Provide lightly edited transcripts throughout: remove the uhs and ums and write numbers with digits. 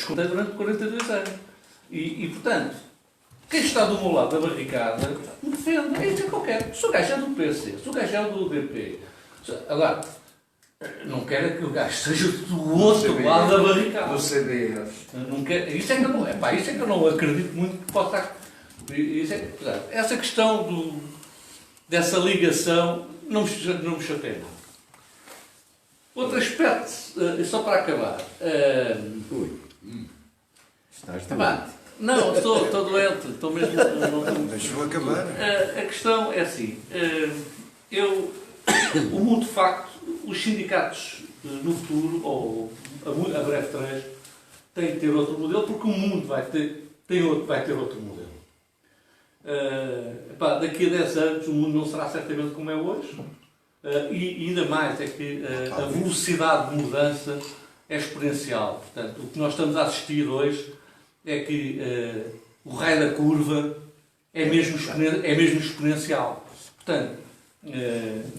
escutei durante 42 anos. E, portanto, quem está do meu lado da barricada me defende. É isso que eu quero. Se o gajo é do PC, se o gajo é do DP. Agora, não quero que o gajo seja do outro lado da barricada. Do CDS. Não quero, isso é que eu não acredito muito que possa estar. Essa questão dessa ligação não me chateia. Outro aspecto, só para acabar. Estás doente. Não, estou doente, estou mesmo. Deixa-o acabar. A questão é assim: o mundo de facto, os sindicatos no futuro, ou a breve trecho, têm que ter outro modelo, porque o mundo vai ter outro modelo. Daqui a 10 anos o mundo não será certamente como é hoje, e ainda mais é que a velocidade de mudança é exponencial. Portanto, o que nós estamos a assistir hoje é que o raio da curva é mesmo exponencial. Portanto,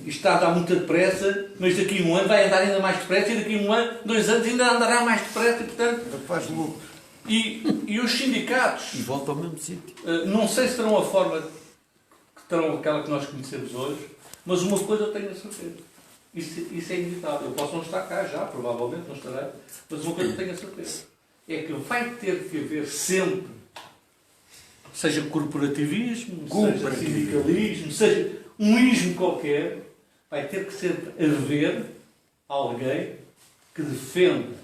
isto está a dar muita depressa, mas daqui a um ano vai andar ainda mais depressa, e daqui a um ano, 2 anos, ainda andará mais depressa, e portanto... Faz lucro. E os sindicatos... E volta ao mesmo sítio. Não sei se terão a forma que terão aquela que nós conhecemos hoje, mas uma coisa eu tenho a certeza. Isso é inevitável. Eu posso não estar cá já, provavelmente não estarei, mas uma coisa eu tenho a certeza. É que vai ter que haver sempre, seja corporativismo, seja sindicalismo, seja um ismo qualquer, vai ter que sempre haver alguém que defenda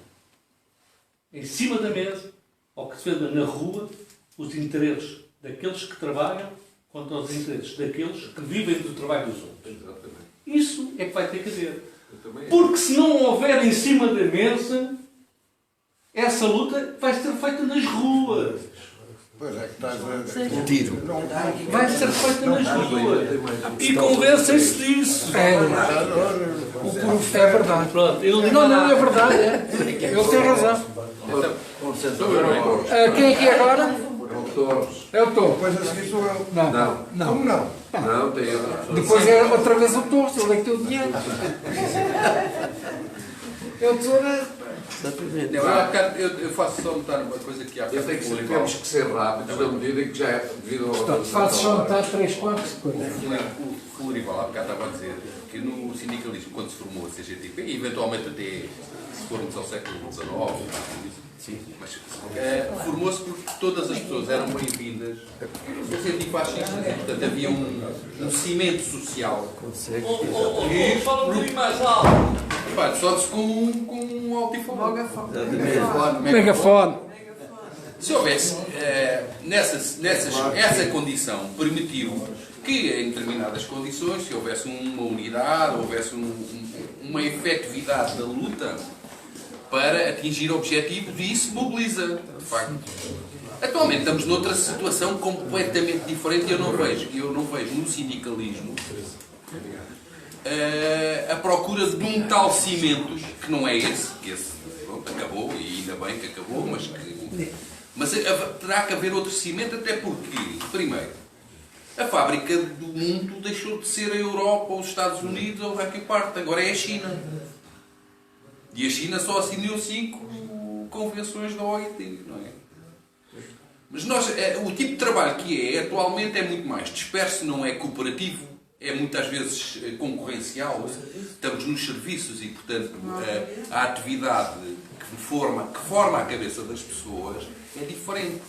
em cima da mesa, ou que defenda na rua, os interesses daqueles que trabalham contra os interesses daqueles que vivem do trabalho dos outros. Exatamente. Isso é que vai ter que haver. Porque se não houver em cima da mesa, essa luta vai ser feita nas ruas. Pois é que estás a... Tiro. Vai ser feita nas ruas. E convencem-se disso. É verdade. Pronto, eu Não é verdade. Ele tem razão. Quem é que é agora? É o Torres. Depois a seguir sou eu. Não. Como não? Não, tem outra pessoa. Depois é outra vez o Torres. Ele é que tem o dinheiro. É o Torres. Eu faço só notar uma coisa que há Eu tenho que ser, temos que ser rápidos na medida em que já é devido ao... Portanto, fazes só metade 3 quartos de coisa. O Florival há bocado estava a dizer que no sindicalismo, quando se formou a CGTP, e eventualmente até se formos ao século XIX, mas formou-se porque todas as pessoas eram bem-vindas os antifascistas, e portanto havia um cimento social. Fala um bocadinho mais alto. Só-se com um altifone. Megafone. Se houvesse essa condição permitiu que em determinadas condições, se houvesse uma unidade, houvesse uma efetividade da luta para atingir objetivos, e isso mobiliza, de facto. Atualmente estamos noutra situação completamente diferente e eu não vejo no sindicalismo a procura de um tal cimento, que não é esse pronto, acabou, e ainda bem que acabou, mas terá que haver outro cimento, até porque, primeiro, a fábrica do mundo deixou de ser a Europa ou os Estados Unidos ou a que parte, agora é a China. E a China só assinou 5 convenções da OIT, não é? Mas o tipo de trabalho que atualmente é muito mais disperso, não é cooperativo, é muitas vezes concorrencial. Estamos nos serviços e, portanto, a atividade que forma a cabeça das pessoas é diferente.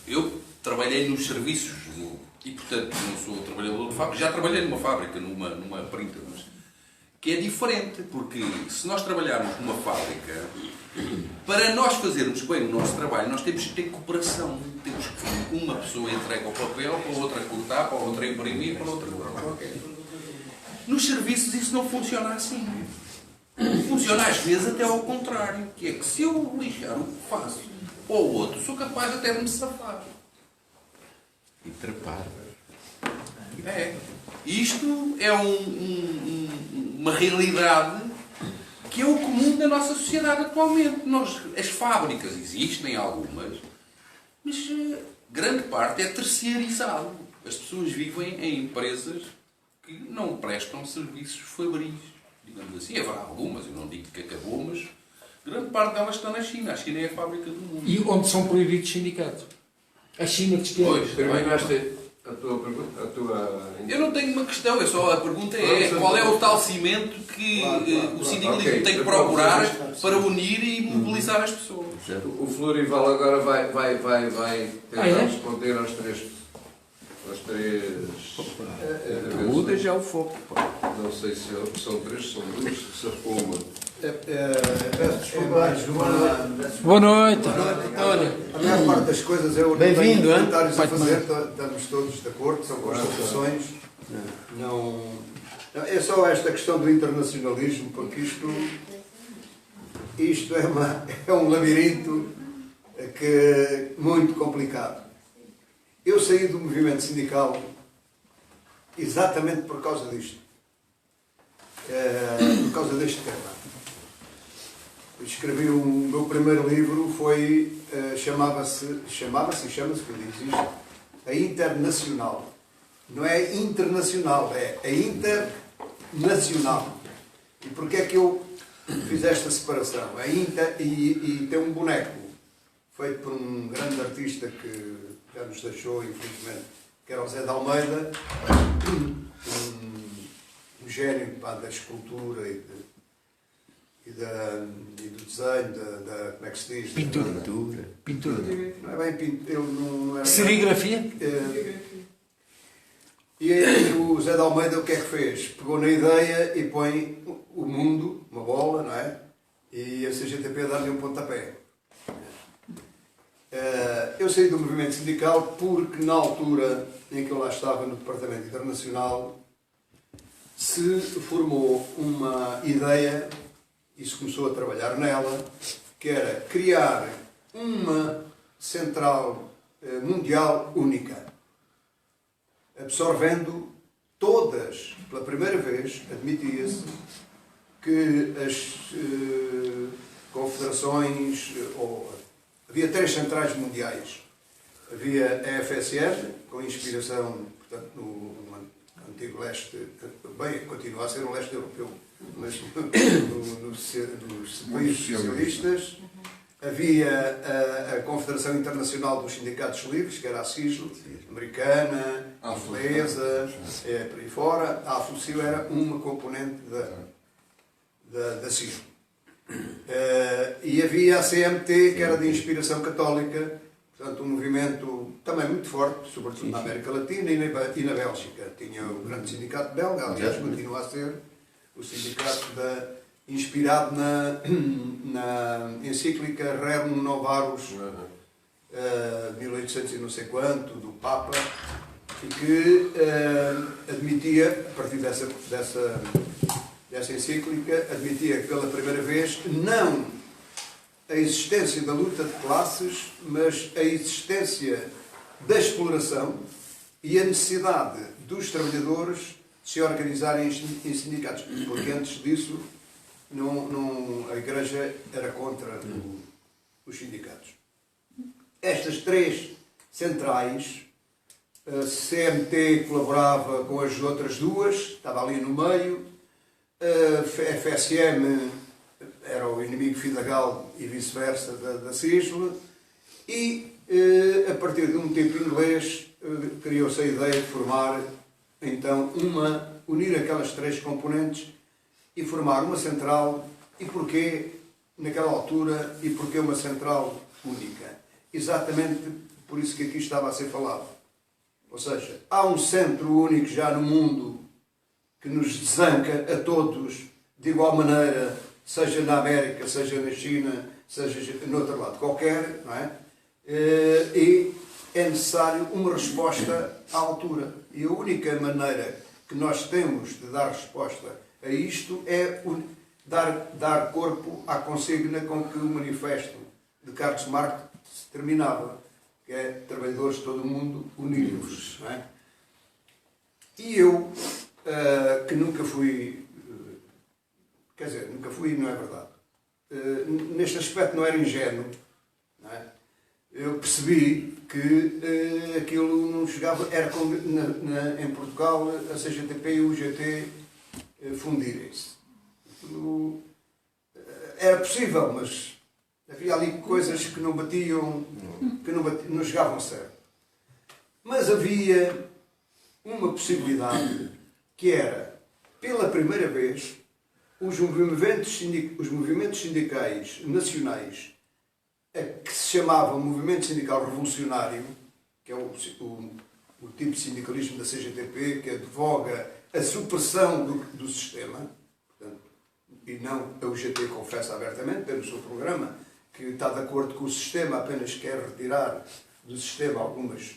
Eu trabalhei nos serviços e, portanto, não sou trabalhador de fábrica. Já trabalhei numa fábrica, numa printer, que é diferente, porque se nós trabalharmos numa fábrica, para nós fazermos bem o nosso trabalho, nós temos que ter cooperação. Temos que uma pessoa entrega o papel, para a outra cortar, para a outra imprimir, para a outra qualquer. Nos serviços isso não funciona assim. Funciona às vezes até ao contrário, que é que se eu lixar o que faço ou o outro, sou capaz até de me safar. E trepar. Isto é uma realidade que é o comum da nossa sociedade atualmente. As fábricas existem, algumas, mas grande parte é terceirizado. As pessoas vivem em empresas que não prestam serviços fabris, digamos assim. Haverá algumas, eu não digo que acabou, mas Grande parte delas está na China. A China é a fábrica do mundo. E onde são proibidos os sindicatos? A China de esquerda. Pois, Terminaste a tua pergunta? eu não tenho uma questão, a pergunta é qual é o tal cimento que o sindicalismo Ok, tem que eu procurar vou para unir e mobilizar as pessoas. O Florival agora vai tentar é? responder aos três. Muda já o foco. Não sei se são três, são duas, se uma. Peço desculpa, Boa noite. olha, a maior parte das coisas eu não Bem-vindo, tenho hein? comentários a fazer, estamos todos de acordo, são constatações. Não, é só esta questão do internacionalismo, porque isto é um labirinto muito complicado. Eu saí do movimento sindical exatamente por causa disto. Por causa deste tema. Escrevi o meu primeiro livro, chama-se, que diz isto, A Internacional. Não é internacional, é a internacional. E porquê é que eu fiz esta separação? E tem um boneco feito por um grande artista que já nos deixou, infelizmente, que era o Zé de Almeida, um gênio da escultura e do desenho, como é que se diz? Pintura. Não é bem pintura, não era... Serigrafia? E aí o Zé de Almeida o que é que fez? Pegou na ideia e põe o mundo, uma bola, não é? E a CGTP dá-lhe um pontapé. Eu saí do movimento sindical porque na altura em que eu lá estava no Departamento Internacional se formou uma ideia e se começou a trabalhar nela, que era criar uma central mundial única, absorvendo todas, pela primeira vez, admitia-se que as confederações, havia 3 centrais mundiais. Havia a FSR, com inspiração, portanto, no antigo leste, bem, continua a ser o leste europeu, mas nos países socialistas. Havia a Confederação Internacional dos Sindicatos Livres, que era a CISL, americana, inglesa, por aí fora. A AFLCIL era uma componente da CISL. E havia a CMT, que era de inspiração católica, portanto um movimento também muito forte, sobretudo na América Latina e na Bélgica. Tinha o grande sindicato belga, aliás continua a ser o sindicato inspirado na encíclica Rerum Novarum 1800 e não sei quanto, do Papa, e que admitia, a partir dessa encíclica, admitia pela primeira vez não a existência da luta de classes, mas a existência da exploração e a necessidade dos trabalhadores se organizarem em sindicatos, porque antes disso a Igreja era contra os sindicatos. Estas 3 centrais, a CMT colaborava com as outras 2, estava ali no meio, a FSM era o inimigo Fidagal e vice-versa da CISL, e a partir de um tempo inglês criou-se a ideia de formar, então, unir aquelas 3 componentes e formar uma central. E porquê, naquela altura, e porquê uma central única? Exatamente por isso que aqui estava a ser falado. Ou seja, há um centro único já no mundo que nos desanca a todos de igual maneira, seja na América, seja na China, seja no outro lado qualquer, não é? E é necessário uma resposta à altura. E a única maneira que nós temos de dar resposta a isto é dar corpo à consigna com que o manifesto de Carlos Marx terminava, que é trabalhadores de todo o mundo unidos. Não é? E eu, que nunca fui, quer dizer, nunca fui, não é verdade, neste aspecto não era ingênuo, não é? Eu percebi que aquilo não chegava, era como em Portugal a CGTP e o UGT fundirem-se. era possível, mas havia ali coisas que não batiam, não chegavam a certo. Mas havia uma possibilidade que era, pela primeira vez, os movimentos sindicais nacionais, que se chamava Movimento Sindical Revolucionário, que é o tipo de sindicalismo da CGTP, que advoga a supressão do sistema, portanto, e não a UGT confessa abertamente, pelo seu programa, que está de acordo com o sistema, apenas quer retirar do sistema algumas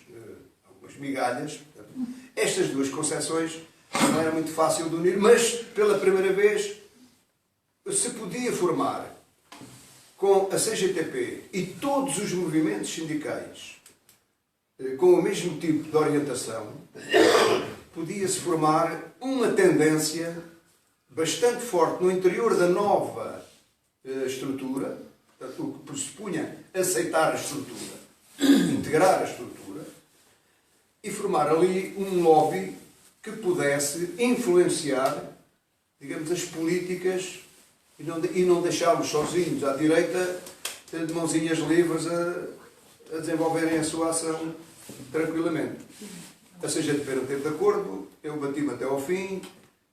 migalhas. Portanto, estas duas concepções não era muito fácil de unir, mas pela primeira vez se podia formar com a CGTP e todos os movimentos sindicais com o mesmo tipo de orientação, podia-se formar uma tendência bastante forte no interior da nova estrutura, portanto, o que pressupunha aceitar a estrutura, integrar a estrutura, e formar ali um lobby que pudesse influenciar, digamos, as políticas e não deixá-los sozinhos à direita, de mãozinhas livres a desenvolverem a sua ação tranquilamente. A CGTP não esteve de acordo, eu bati-me até ao fim,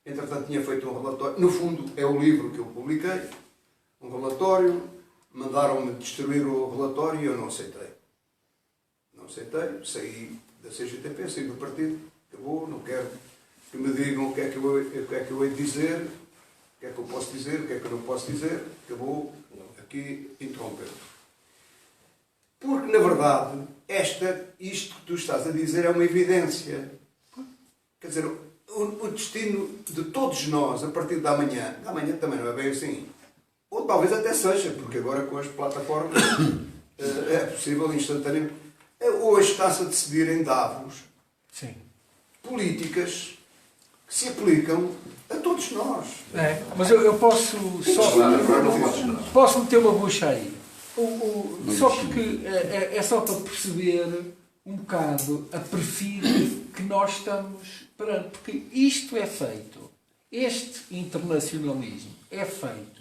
entretanto tinha feito um relatório, no fundo é o livro que eu publiquei, um relatório, mandaram-me destruir o relatório e eu não aceitei. Não aceitei, saí da CGTP, saí do partido, acabou, não quero que me digam o que é que eu hei de dizer, o que é que eu posso dizer, o que é que eu não posso dizer, acabou, aqui interrompeu. Porque, na verdade, isto que tu estás a dizer é uma evidência. Quer dizer, o destino de todos nós, a partir da manhã também não é bem assim, ou talvez até seja, porque agora com as plataformas é possível instantaneamente. Hoje está-se a decidir em Davos políticas que se aplicam a todos nós. Mas eu posso só... Posso meter uma bucha aí. Só porque é só para perceber um bocado a perfil que nós estamos perante. Porque isto é feito, este internacionalismo é feito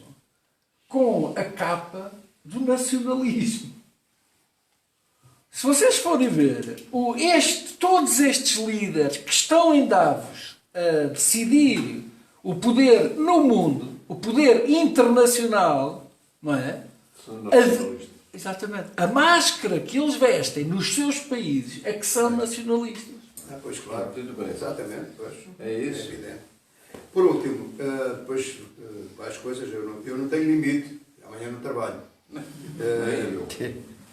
com a capa do nacionalismo. Se vocês forem ver, todos estes líderes que estão em Davos a decidir o poder no mundo, o poder internacional, não é? Exatamente. A máscara que eles vestem nos seus países é que são nacionalistas. Pois claro, tudo bem. Exatamente, pois. É isso. É evidente. Por último, depois as coisas, eu não tenho limite, amanhã não trabalho.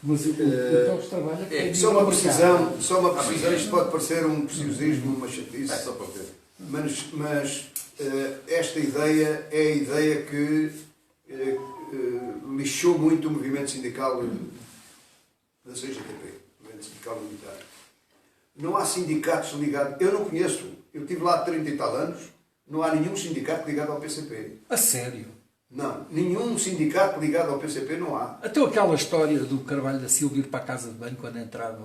Mas então os trabalhos Só uma precisão, isto pode parecer um preciosismo, uma chatice, Só para ver. mas esta ideia é a ideia que lixou muito o movimento sindical da CGTP, o movimento sindical militar. Não há sindicatos ligados, eu não conheço, eu estive lá há 30 e tal anos, não há nenhum sindicato ligado ao PCP. A sério? Não, nenhum sindicato ligado ao PCP não há. Até aquela história do Carvalho da Silva ir para a casa de banho quando entrava.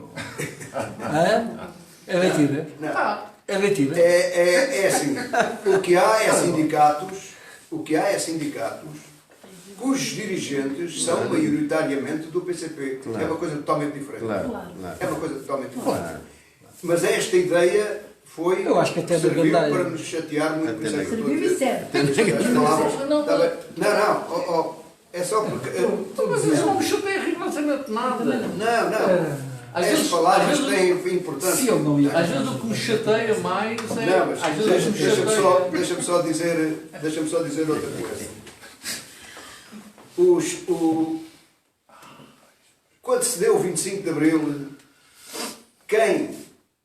É mentira? Não. É mentira? É assim, o que há é sindicatos cujos dirigentes são maioritariamente do PCP. Claro. É uma coisa totalmente diferente. Claro. É uma coisa totalmente diferente. Mas esta ideia foi, Eu acho que até serviu da para nos chatear muito. Por isso é que eu estou a Serviu e dizer. serve. As palavras- Não, é só porque... Mas isso não me chateia rigorosamente nada. Não. Às As vezes- palavras às vezes- têm importância. Se ele não ia. Às vezes o que me chateia mais é. Não, mas às vezes o que me deixa-me só dizer outra coisa. Quando se deu o 25 de Abril, quem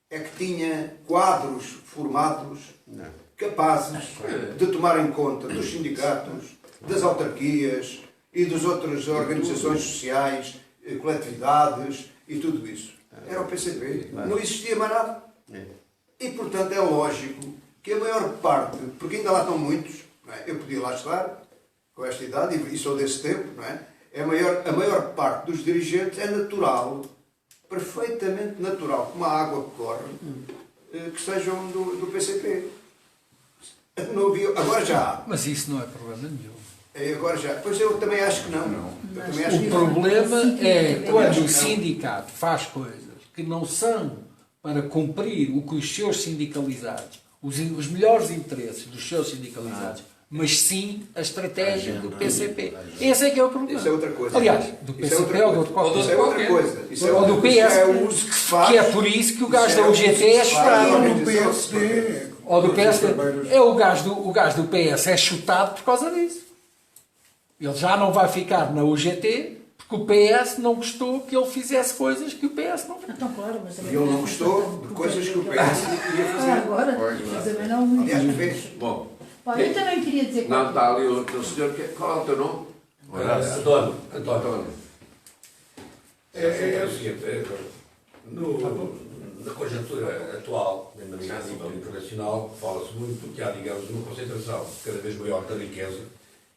é que tinha quadros formados capazes de tomar em conta dos sindicatos, das autarquias e das outras organizações sociais, coletividades e tudo isso? Era o PCP. Não existia mais nada. E, portanto, é lógico que a maior parte, porque ainda lá estão muitos, não é? Eu podia lá estar, com esta idade, e sou desse tempo, não é? A maior parte dos dirigentes é natural, perfeitamente natural, como a água que corre, que sejam do PCP. Não havia, agora já há. Mas isso não é problema nenhum. Agora já. Pois eu também acho que não. Eu também acho que O não. problema é quando acho o que não. sindicato faz coisas que não são para cumprir o que os seus sindicalizados, os melhores interesses dos seus sindicalizados, mas sim a estratégia do PCP. Esse é que é o problema. Isso é outra coisa. Aliás, do Isso é outra PCP ou do coisa. outro Isso é outra coisa. Isso é ou do outra- PS, isso é o uso que se faz. que é por isso que o gajo Isso é da o UGT uso é que se faz. chutado. No PSD. Ou do PSD. O gajo do PS é chutado por causa disso. Ele já não vai ficar na UGT porque o PS não gostou que ele fizesse coisas que o PS não fez. Então, claro, mas E também ele não gostou de coisas que o PS queria fazer. Agora, mas também não. Aliás, que fez. Bom, Olha, eu também queria dizer não está ali o teu senhor. Qual é o teu nome? António. António. É o seguinte, na conjuntura atual, mesmo a nível internacional, fala-se muito que há, digamos, uma concentração cada vez maior da riqueza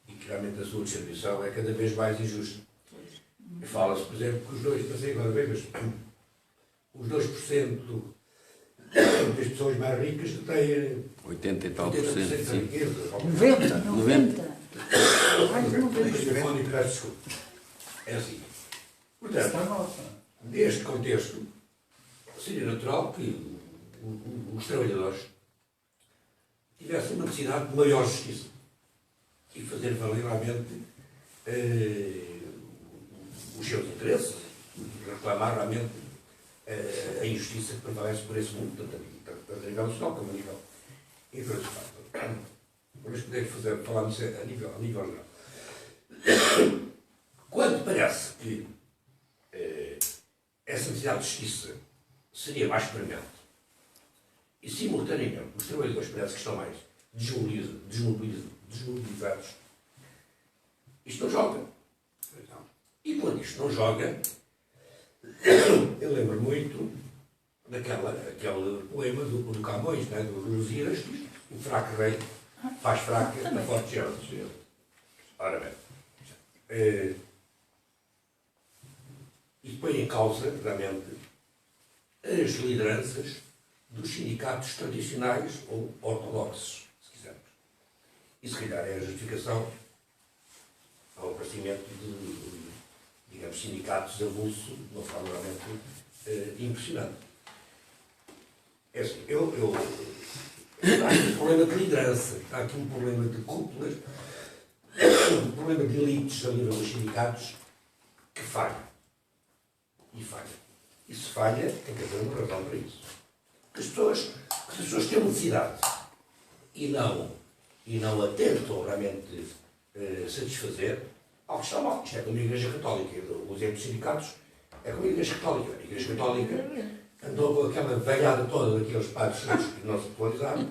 e que realmente a sua distribuição é cada vez mais injusta. E fala-se, por exemplo, que os 2% das pessoas mais ricas têm 80 e tal 80% por cento, da sim. riqueza. 90. 90. Mais de 90. Telefone, peço desculpa. É assim. Portanto, neste contexto, seria natural que os trabalhadores tivessem uma necessidade de maior justiça e fazer valer realmente os seus interesses, reclamar realmente a injustiça que prevalece por esse mundo, tanto a nível nacional como a nível internacional. Vamos poder falar nisso a nível geral. Quando parece que essa necessidade de justiça seria mais premente e, simultaneamente, os trabalhadores parece que estão mais desmobilizados, isto não joga. E quando isto não joga, eu lembro muito daquele poema do Camões, né, do Lusíadas, o fraco rei faz fraca a forte gente. Ora bem, e põe em causa, realmente, as lideranças dos sindicatos tradicionais ou ortodoxos, se quisermos. E se calhar é a justificação ao aparecimento de, digamos, sindicatos avulso de uma forma realmente impressionante. É assim, há aqui um problema de liderança, há aqui um problema de cúpulas, um problema de elites a nível dos sindicatos que falha. E falha. E se falha, tem que haver uma razão para isso. Que as pessoas têm necessidade e não a tentam realmente satisfazer, algo está mal. Isto é como a Igreja Católica. O exemplo dos sindicatos é como a Igreja Católica. A Igreja Católica andou com aquela velhada toda daqueles padres que não se atualizaram.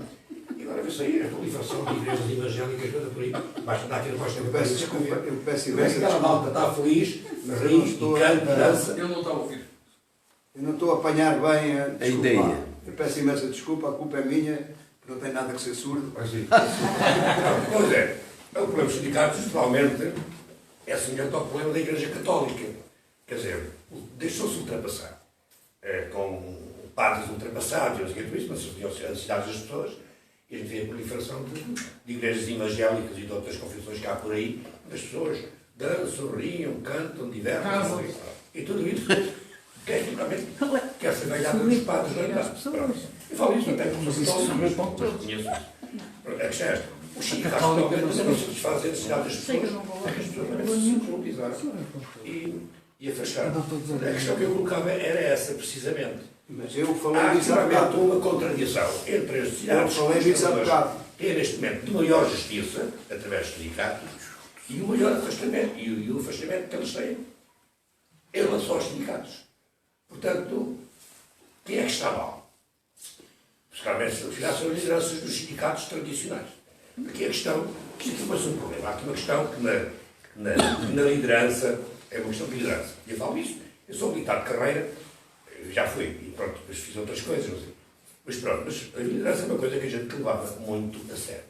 E agora vê-se aí a proliferação de igrejas evangélicas toda por aí. Basta andar aqui na costa Eu peço desculpa, eu peço Vê-se imensa aquela malta desculpa. está feliz, eu ri, não estou e canta, dança. Ele não está a ouvir. Eu não estou a apanhar bem a desculpa. ideia. Eu peço imensa desculpa, a culpa é minha, que não tem nada que ser surdo. Assim. Pois é, o problema dos sindicatos, totalmente, é semelhante ao problema da Igreja Católica. Quer dizer, deixou-se ultrapassar. Com padres ultrapassados, não sei o que é isso, mas surgiam-se as necessidades das pessoas, e a gente vê a proliferação de igrejas evangélicas e de outras confissões que há por aí, as pessoas dançam, riam, cantam, divertem, e tudo isso quer ser velhado dos padres da idade. Eu falo isso até porque sou católico, mas conheço isso. A questão é esta. Os sindicatos não satisfazem a necessidade das pessoas, porque as pessoas também se desmobilizaram e afastaram. A questão que eu colocava era essa, precisamente. Mas eu Há falei disso há claramente bocado. uma contradição entre as Eu necessidades falei disso há bocado. têm neste momento de maior justiça, através dos sindicatos, e o maior afastamento, e o afastamento que eles têm em relação aos sindicatos. Portanto, quem é que está mal? Claramente, se são as lideranças dos sindicatos tradicionais. Aqui a questão, isto aqui foi um problema. Há aqui uma questão que na liderança, é uma questão de liderança. E eu falo isto, eu sou militar de carreira, já fui, e pronto, depois fiz outras coisas, não sei. Mas pronto, mas a liderança é uma coisa que a gente levava muito a sério.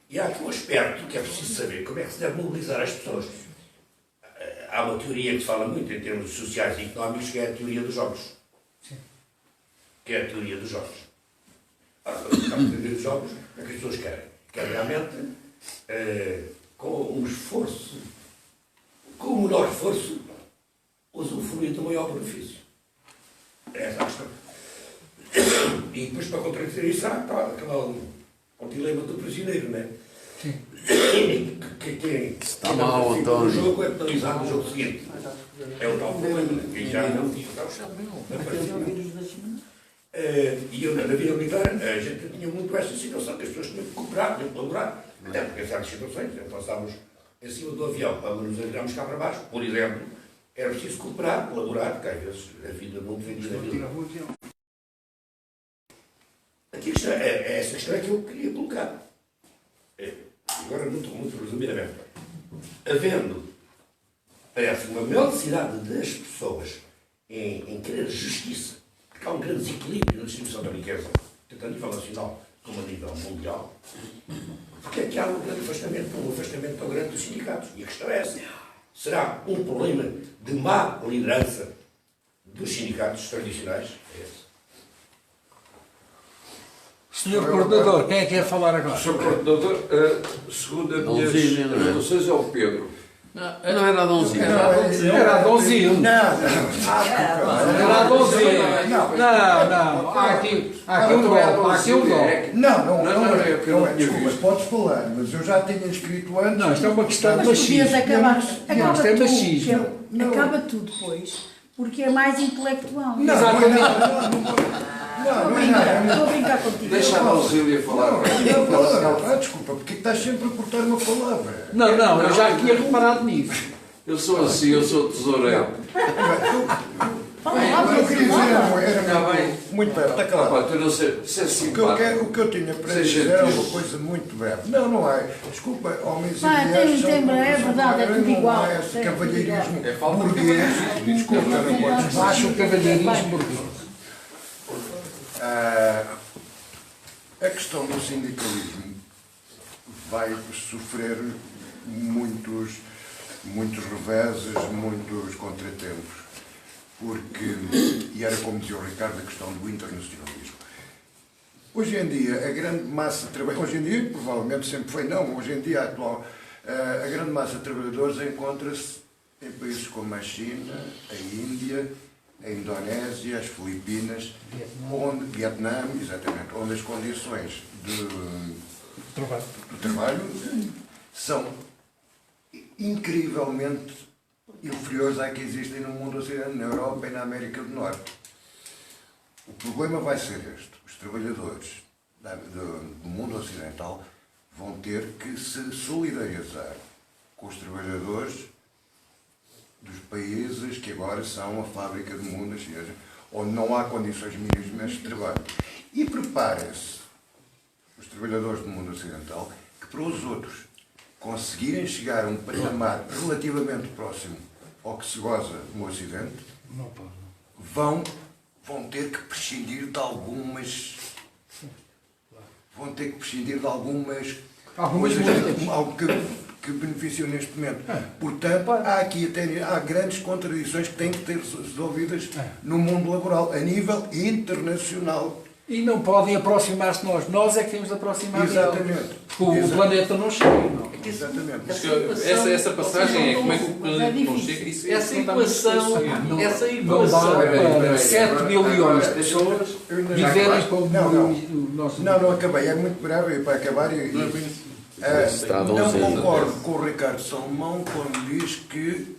E há aqui um aspecto que é preciso saber, como é que se deve mobilizar as pessoas. Há uma teoria que se fala muito em termos sociais e económicos, que é a teoria dos jogos. Que é a teoria dos jogos. Ora, a teoria dos jogos, o que as pessoas querem? Querem realmente com um esforço, com o menor esforço, usufruir do maior benefício. É essa a questão. E depois, para contradizer isso, há o dilema do prisioneiro, não é? Sim. Quem Está mal, no António. jogo é penalizado no jogo seguinte. É o tal problema, né? E já não e eu, na vida militar, a gente tinha muito essa situação, que as pessoas tinham que cooperar, tinham que colaborar. Até porque em certas situações, passávamos em cima do avião para nos atirarmos cá para baixo, por exemplo, era preciso cooperar, colaborar, porque às vezes a vida não dependia da vida. Aqui é essa questão que eu queria colocar. Agora, muito resumidamente, havendo parece uma maior necessidade das pessoas em querer justiça, porque há um grande desequilíbrio na distribuição da riqueza, tanto a nível nacional como a nível mundial, porque é que há um afastamento tão grande dos sindicatos? E a questão é essa. Será um problema de má liderança dos sindicatos tradicionais? É esse. Senhor Coordenador, quem é que quer falar agora? Sr. Coordenador, segundo as minhas Donzinho, não é? anotações, é o Pedro. Não era Adãozinho. Era Adãozinho. Era Adãozinho. Não. Há aqui um golpe. Não, desculpa, podes falar, mas eu já tinha escrito antes. Não, isto é uma questão de Mas podias machismo. acabar. Não, isto é machismo. Acaba tudo depois, porque é mais intelectual. Não é Estou a brincar contigo. Deixa a Rosília falar. Desculpa, porque estás sempre a cortar uma palavra. Não, eu já tinha reparado nisso. Eu sou assim, eu sou tesoureiro. Eu queria dizer, Está bem. muito breve, está claro. Pá, tu não sei, se é simpático. O que eu tinha para Seja dizer era gentil. uma coisa muito breve. Não é. Desculpa, homens e Vai, mulheres tem, são é verdade, é tudo não igual. há esse É tudo cavalheirismo É falta de burguês. Desculpa, não podes Acho o cavalheirismo burguês. A questão do sindicalismo vai sofrer muitos reveses, muitos contratempos, porque, e era como dizia o Ricardo, a questão do internacionalismo. Hoje em dia, a grande massa de trabalhadores, hoje em dia, provavelmente sempre foi não, hoje em dia atual, a grande massa de trabalhadores encontra-se em países como a China, a Índia, a Indonésia, as Filipinas, Vietnã, exatamente, onde as condições do trabalho são incrivelmente inferiores às que existem no mundo ocidental, na Europa e na América do Norte. O problema vai ser este. Os trabalhadores do mundo ocidental vão ter que se solidarizar com os trabalhadores dos países que agora são a fábrica do mundo, ou seja, onde não há condições mínimas de trabalho. E preparem-se os trabalhadores do mundo ocidental que para os outros conseguirem chegar a um patamar relativamente próximo ao que se goza no Ocidente, vão ter que prescindir de algumas coisas, algo que beneficiam neste momento. Portanto, há grandes contradições que têm que ter resolvidas no mundo laboral, a nível internacional. E não podem aproximar-se de nós. Nós é que temos de aproximar deles. Exatamente. O planeta não chega. Não. Exatamente. Essa passagem é como é que o planeta não chega. Essa equação, Não dá para 7 milhões de pessoas viverem como o nosso... Não acabei. É muito breve para acabar. Não concordo com o Ricardo Salomão quando diz que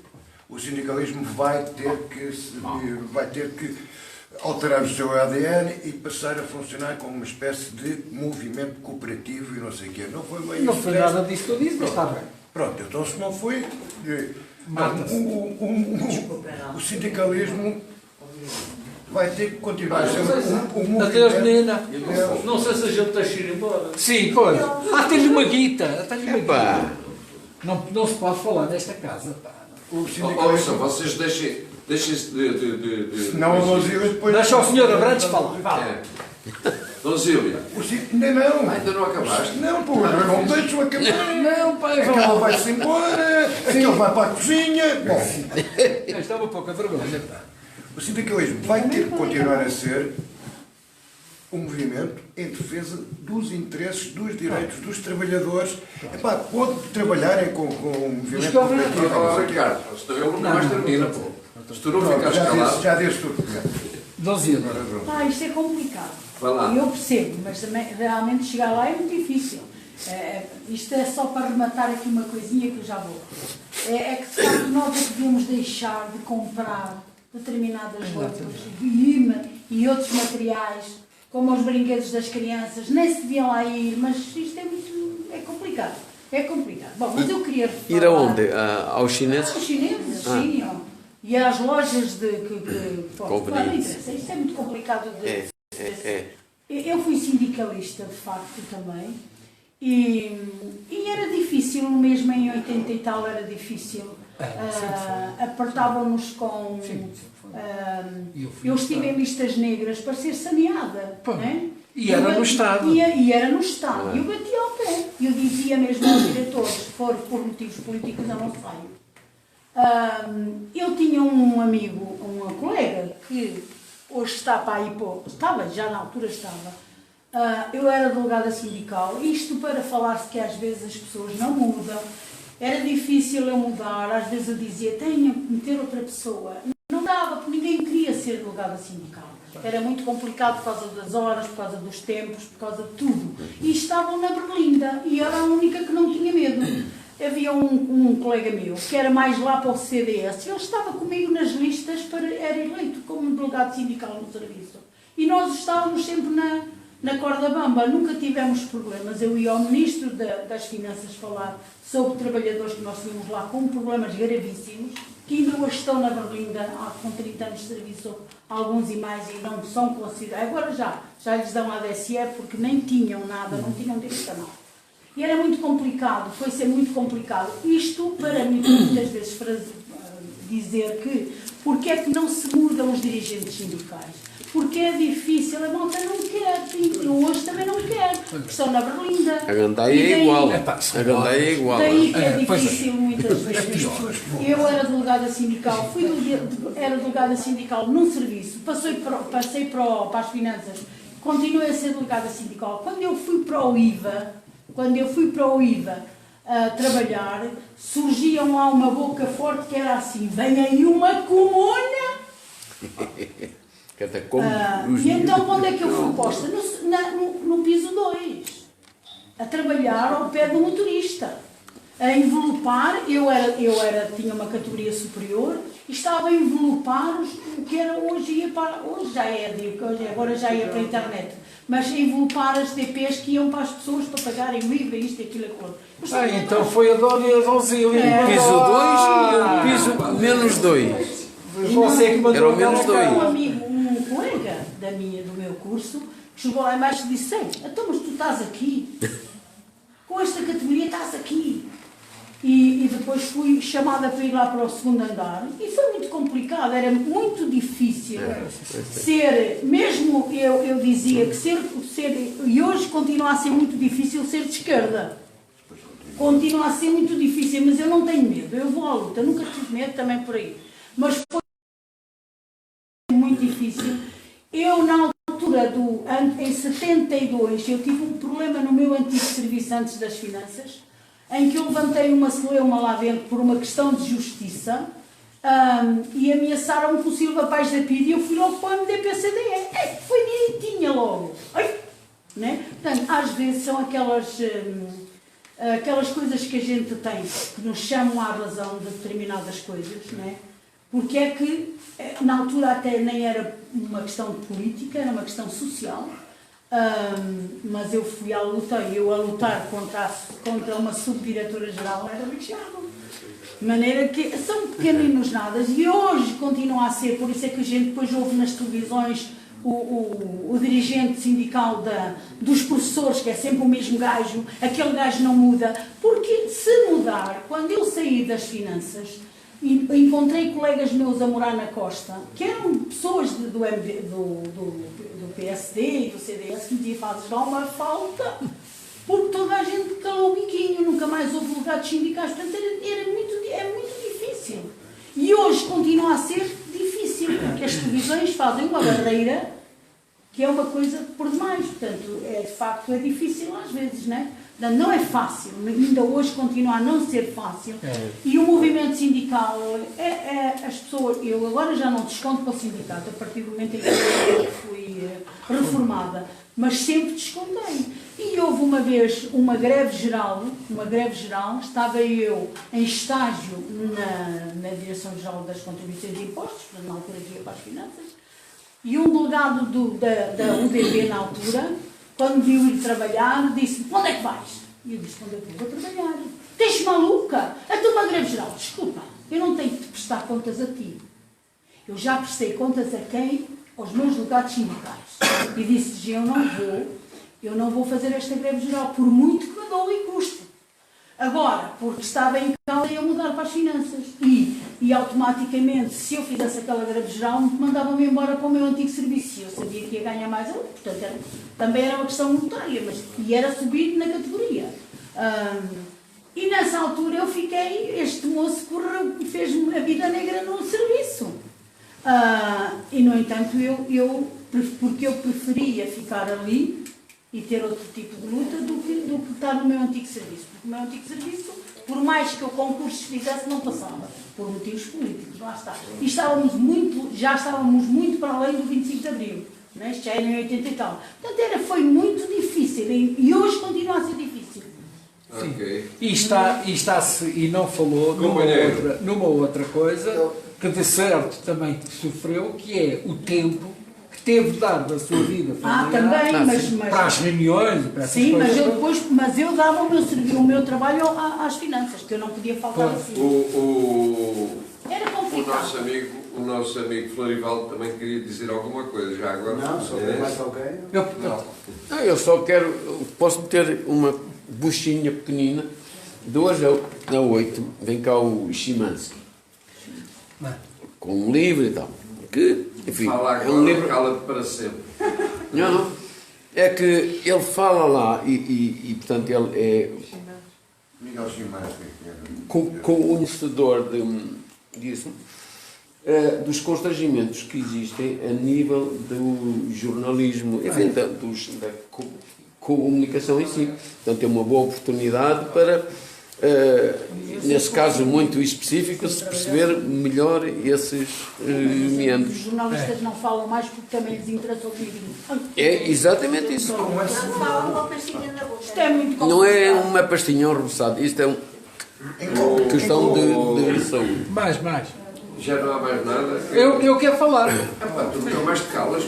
o sindicalismo vai ter que alterar o seu ADN e passar a funcionar como uma espécie de movimento cooperativo e não sei o quê. Não foi bem Não isso. foi nada disso que eu disse, mas está bem. Pronto, então se não foi... O sindicalismo vai ter que continuar a ser um movimento... Adeus, menina. Não sei se a gente deixa ir embora. Sim, pois. Tenho uma guita. Não se pode falar nesta casa. Pá. O Ouça, sindicalismo... vocês deixem-se de... Não, a Luzília depois... Deixa o senhor Abrantes falar. Dona ainda não acabaste? Não, pô, eu não deixo acabar. Não, pai, Aquele vai-se embora, aquele vai para a cozinha. Bom, Isto é uma pouca vergonha. Pá. o sindicalismo vai ter que continuar a ser um movimento em defesa dos interesses, dos direitos dos trabalhadores. Epá, pode trabalhar com um movimento cooperativo. Ricardo, se tu nunca mais termina, pô. Se tu não ficares calado... Já deste tudo. Isto é complicado. Vai lá. Eu percebo, mas também, realmente chegar lá é muito difícil. Isto é só para rematar aqui uma coisinha que eu já vou. É que de facto nós devíamos deixar de comprar determinadas roupas e outros materiais, como os brinquedos das crianças, nem se deviam lá ir, mas isto é complicado. É complicado. Bom, mas eu queria falar... Ir aonde? Aos chineses? Aos chineses, sim. Ó. E às lojas Conveniente. Isto é muito complicado de... Eu fui sindicalista, de facto, também. E era difícil, mesmo em 80 e tal, era difícil. Apertavam-nos com... eu estive em listas negras para ser saneada. Né? E era no Estado. E era no Estado. E eu batia ao pé. Eu dizia mesmo aos diretores, se for por motivos políticos, eu não saio. Eu tinha um amigo, uma colega, que hoje está para aí, já na altura estava. Eu era delegada sindical, isto para falar-se que às vezes as pessoas não mudam, era difícil eu mudar, às vezes eu dizia, tenho que meter outra pessoa. Não dava, porque ninguém queria ser delegada sindical. Era muito complicado por causa das horas, por causa dos tempos, por causa de tudo. E estavam na berlinda, e era a única que não tinha medo. Havia um colega meu, que era mais lá para o CDS, ele estava comigo nas listas, era eleito como delegado sindical no serviço. E nós estávamos sempre na corda bamba, nunca tivemos problemas. Eu ia ao Ministro das Finanças falar sobre trabalhadores que nós tínhamos lá com problemas gravíssimos, que ainda hoje estão na berlinda, com 30 anos de serviço, alguns e mais, e não são considerados. Agora já lhes dão a DSE porque nem tinham nada, não tinham direito a nada. E era muito complicado, foi ser muito complicado. Isto, para mim, muitas vezes dizer que, porque é que não se mudam os dirigentes sindicais? Porque é difícil, a malta não quer, eu hoje também não quero, porque estão na berlinda. A gandaia é igual. A gandaia é igual. Daí que é difícil muitas vezes. Eu era delegada sindical, era delegada sindical num serviço, passei para as finanças, continuei a ser delegada sindical. Quando eu fui para o IVA trabalhar, surgiam lá uma boca forte que era assim, vem aí uma comuna. E então quando é que eu fui posta? No piso 2, a trabalhar ao pé do motorista, a envelopar, tinha uma categoria superior e estava a envelopar o que era hoje agora já ia para a internet, mas envelopar as DPs que iam para as pessoas para pagarem o IVA, isto, aquilo, aquilo. Então foi a Dona e a Donzília. Piso 2 e o piso menos 2. Era o menos 2. Um colega do meu curso, chegou lá embaixo e disse, então, mas tu estás aqui, com esta categoria estás aqui. E depois fui chamada para ir lá para o segundo andar e foi muito complicado, era muito difícil ser, mesmo eu dizia que ser, e hoje continua a ser muito difícil ser de esquerda. Continua a ser muito difícil, mas eu não tenho medo, eu vou à luta, nunca tive medo também por aí. Mas foi muito difícil. Eu, na altura, em 72, eu tive um problema no meu antigo serviço antes das finanças, em que eu levantei uma celeuma lá dentro por uma questão de justiça e ameaçaram-me com o Silva Paz da PID e eu fui logo para o MDP-CDE. Foi direitinha logo. Né? Portanto, às vezes são aquelas coisas que a gente tem, que nos chamam à razão de determinadas coisas, né? Porque é que, na altura até nem era uma questão de política, era uma questão social. Mas eu fui à luta, eu a lutar contra uma subdiretora-geral era lixado. De maneira que são pequeninos nadas e hoje continua a ser, por isso é que a gente depois ouve nas televisões o dirigente sindical dos professores, que é sempre o mesmo gajo, aquele gajo não muda, porque se mudar, quando eu saí das finanças, encontrei colegas meus a morar na Costa, que eram pessoas do PSD e do CDS, que me diziam, fazes lá uma falta, porque toda a gente calou o biquinho, nunca mais houve lugares sindicais, portanto é muito difícil. E hoje continua a ser difícil, porque as televisões fazem uma barreira que é uma coisa por demais. Portanto, de facto, é difícil às vezes, não é? Não é fácil, ainda hoje continua a não ser fácil. E o movimento sindical, as pessoas, eu agora já não desconto para o sindicato, a partir do momento em que eu fui reformada, mas sempre descontei. E houve uma vez uma greve geral, estava eu em estágio na Direção-Geral das Contribuições e Impostos, na altura que ia para as Finanças, e um delegado da UDP na altura, quando me viu ir trabalhar, disse: onde é que vais? E eu disse: onde é que vou trabalhar? Tens maluca? A tua greve geral, desculpa, eu não tenho que te prestar contas a ti. Eu já prestei contas a quem? Aos meus delegados sindicais. E disse: eu não vou fazer esta greve geral, por muito que me dou e custe. Agora, porque estava em causa eu mudar para as finanças. E automaticamente, se eu fizesse aquela greve geral, mandavam-me embora para o meu antigo serviço. Eu sabia que ia ganhar mais ali, portanto, também era uma questão monetária, e era subir na categoria. E nessa altura eu fiquei, este moço fez-me a vida negra no serviço. E, no entanto, porque eu preferia ficar ali e ter outro tipo de luta do que estar no meu antigo serviço. Porque o meu antigo serviço, por mais que eu concursos fizesse, não passava, por motivos políticos, lá está. E já estávamos muito para além do 25 de Abril, né? Isto já era em 80 e tal. Portanto, foi muito difícil, e hoje continua a ser difícil. Ok. E não falou numa outra coisa que de certo também sofreu, que é o tempo que teve de dar da sua vida familiar, também, para as reuniões, para essas sim, coisas. mas eu dava o meu trabalho às finanças, que eu não podia faltar assim. Era complicado. O nosso amigo Florivaldo também queria dizer alguma coisa, já agora. Não, só mais alguém? Eu só quero, posso meter uma buchinha pequenina, 2 a 8, vem cá o Szymanski, com um livro e tal, que, enfim, Fala é um livro... cala-te para sempre. Não, é que ele fala lá e portanto, ele é Miguel Szymanski. conhecedor disso, dos constrangimentos que existem a nível do jornalismo, enfim, da comunicação em si. Portanto, é uma boa oportunidade para, nesse caso muito específico, se perceber melhor esses meandros. Os jornalistas não falam mais porque também lhes interessa o livro. É exatamente isso. Isto é muito complicado. Não é uma pastinha enrolada, isto é uma questão de saúde. Mais. Já não há mais nada. Eu quero falar. Tu nunca mais te calas.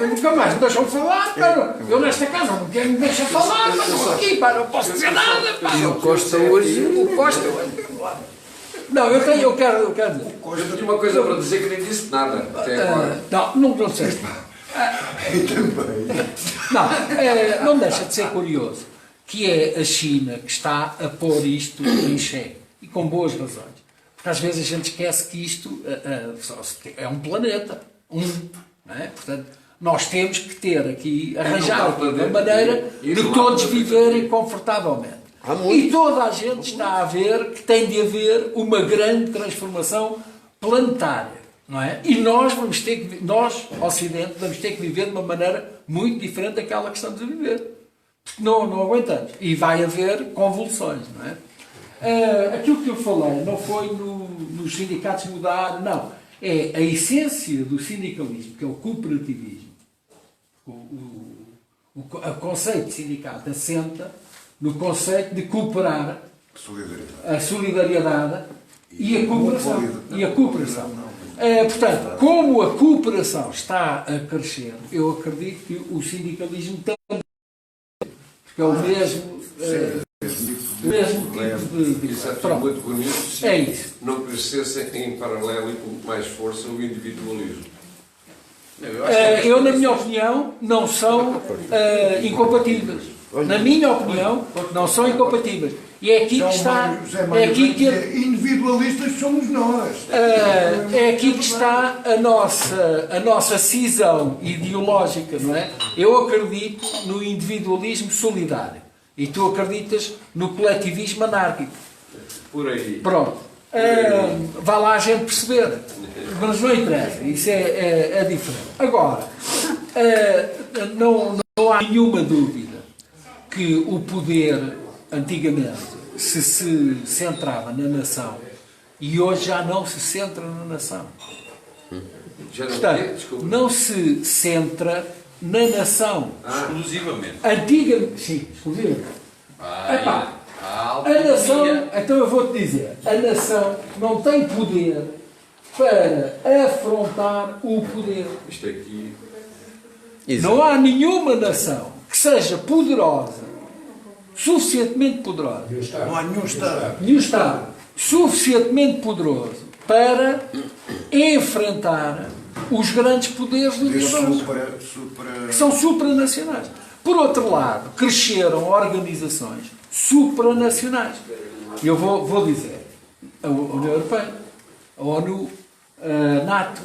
Nunca mais me deixam falar. Eu nesta casa não quero me deixar falar. Mas estou aqui, não posso dizer nada. E o Costa hoje... Não, eu quero dizer. Eu tenho uma coisa para dizer que nem disse nada até agora. Não sei. Não deixa de ser curioso que é a China que está a pôr isto em xeque. E com boas razões. Porque às vezes a gente esquece que isto é um planeta. Não é? Portanto, nós temos que ter aqui, arranjar uma maneira de todos viverem confortavelmente. E toda a gente está a ver que tem de haver uma grande transformação planetária. Não é? E nós, Ocidente, vamos ter que viver de uma maneira muito diferente daquela que estamos a viver. Porque não aguentamos. E vai haver convulsões. Não é? Aquilo que eu falei não foi nos sindicatos mudar, não. É a essência do sindicalismo, que é o cooperativismo. O conceito de sindicato assenta no conceito de cooperar, a solidariedade e a cooperação. Portanto, como a cooperação está a crescer, eu acredito que o sindicalismo também, porque é o mesmo tipo de... Isso é muito bonito se é isso. Não crescesse em paralelo e com mais força o individualismo. Eu, na minha opinião, não são incompatíveis. Na minha opinião, não são incompatíveis. E é aqui que está... Individualistas somos nós. É aqui que está a nossa cisão ideológica, não é? Eu acredito no individualismo solidário. E tu acreditas no coletivismo anárquico. Por aí. Pronto. Vá lá a gente perceber. Mas não interessa. Isso é diferente. Agora, não há nenhuma dúvida que o poder, antigamente, se centrava na nação e hoje já não se centra na nação. Já não Portanto, desculpa. não se centra na nação. Exclusivamente. Antigamente, sim, exclusivamente. Epá, A a nação, então eu vou-te dizer, a nação não tem poder para afrontar o poder. Isto aqui. Não há nenhuma nação que seja poderosa, suficientemente poderosa, Não há nenhum Estado. nenhum Estado suficientemente poderoso para enfrentar os grandes poderes do universo, que são supranacionais. Por outro lado, cresceram organizações supranacionais. Eu vou dizer, a União Europeia, a ONU, a NATO,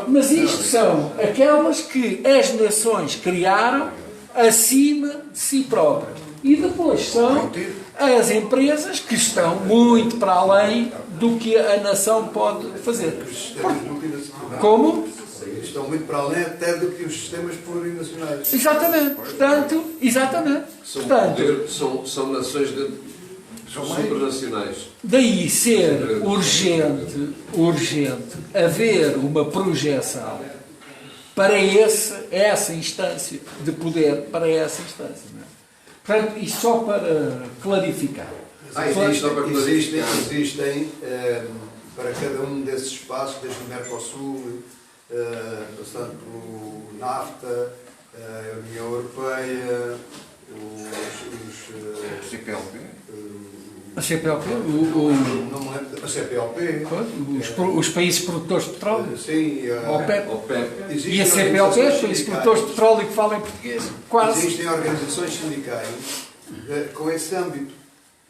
mas isto são aquelas que as nações criaram acima de si próprias. E depois são as empresas que estão muito para além do que a nação pode fazer. Como? Estão muito para além até do que os sistemas plurinacionais. Exatamente. Portanto, exatamente. São nações supranacionais. Daí ser urgente haver uma projeção para essa instância de poder, para essa instância. Não é? Portanto, isto só para clarificar. Existem para cada um desses espaços, desde o Mercosul, passando pelo NAFTA, a União Europeia, CPLP. A CPLP, não me lembro, a CPLP, os países produtores de petróleo, sim, OPEP. existem E a CPLP, os organizações países produtores de petróleo que falam em português, quase. Existem organizações sindicais com esse âmbito.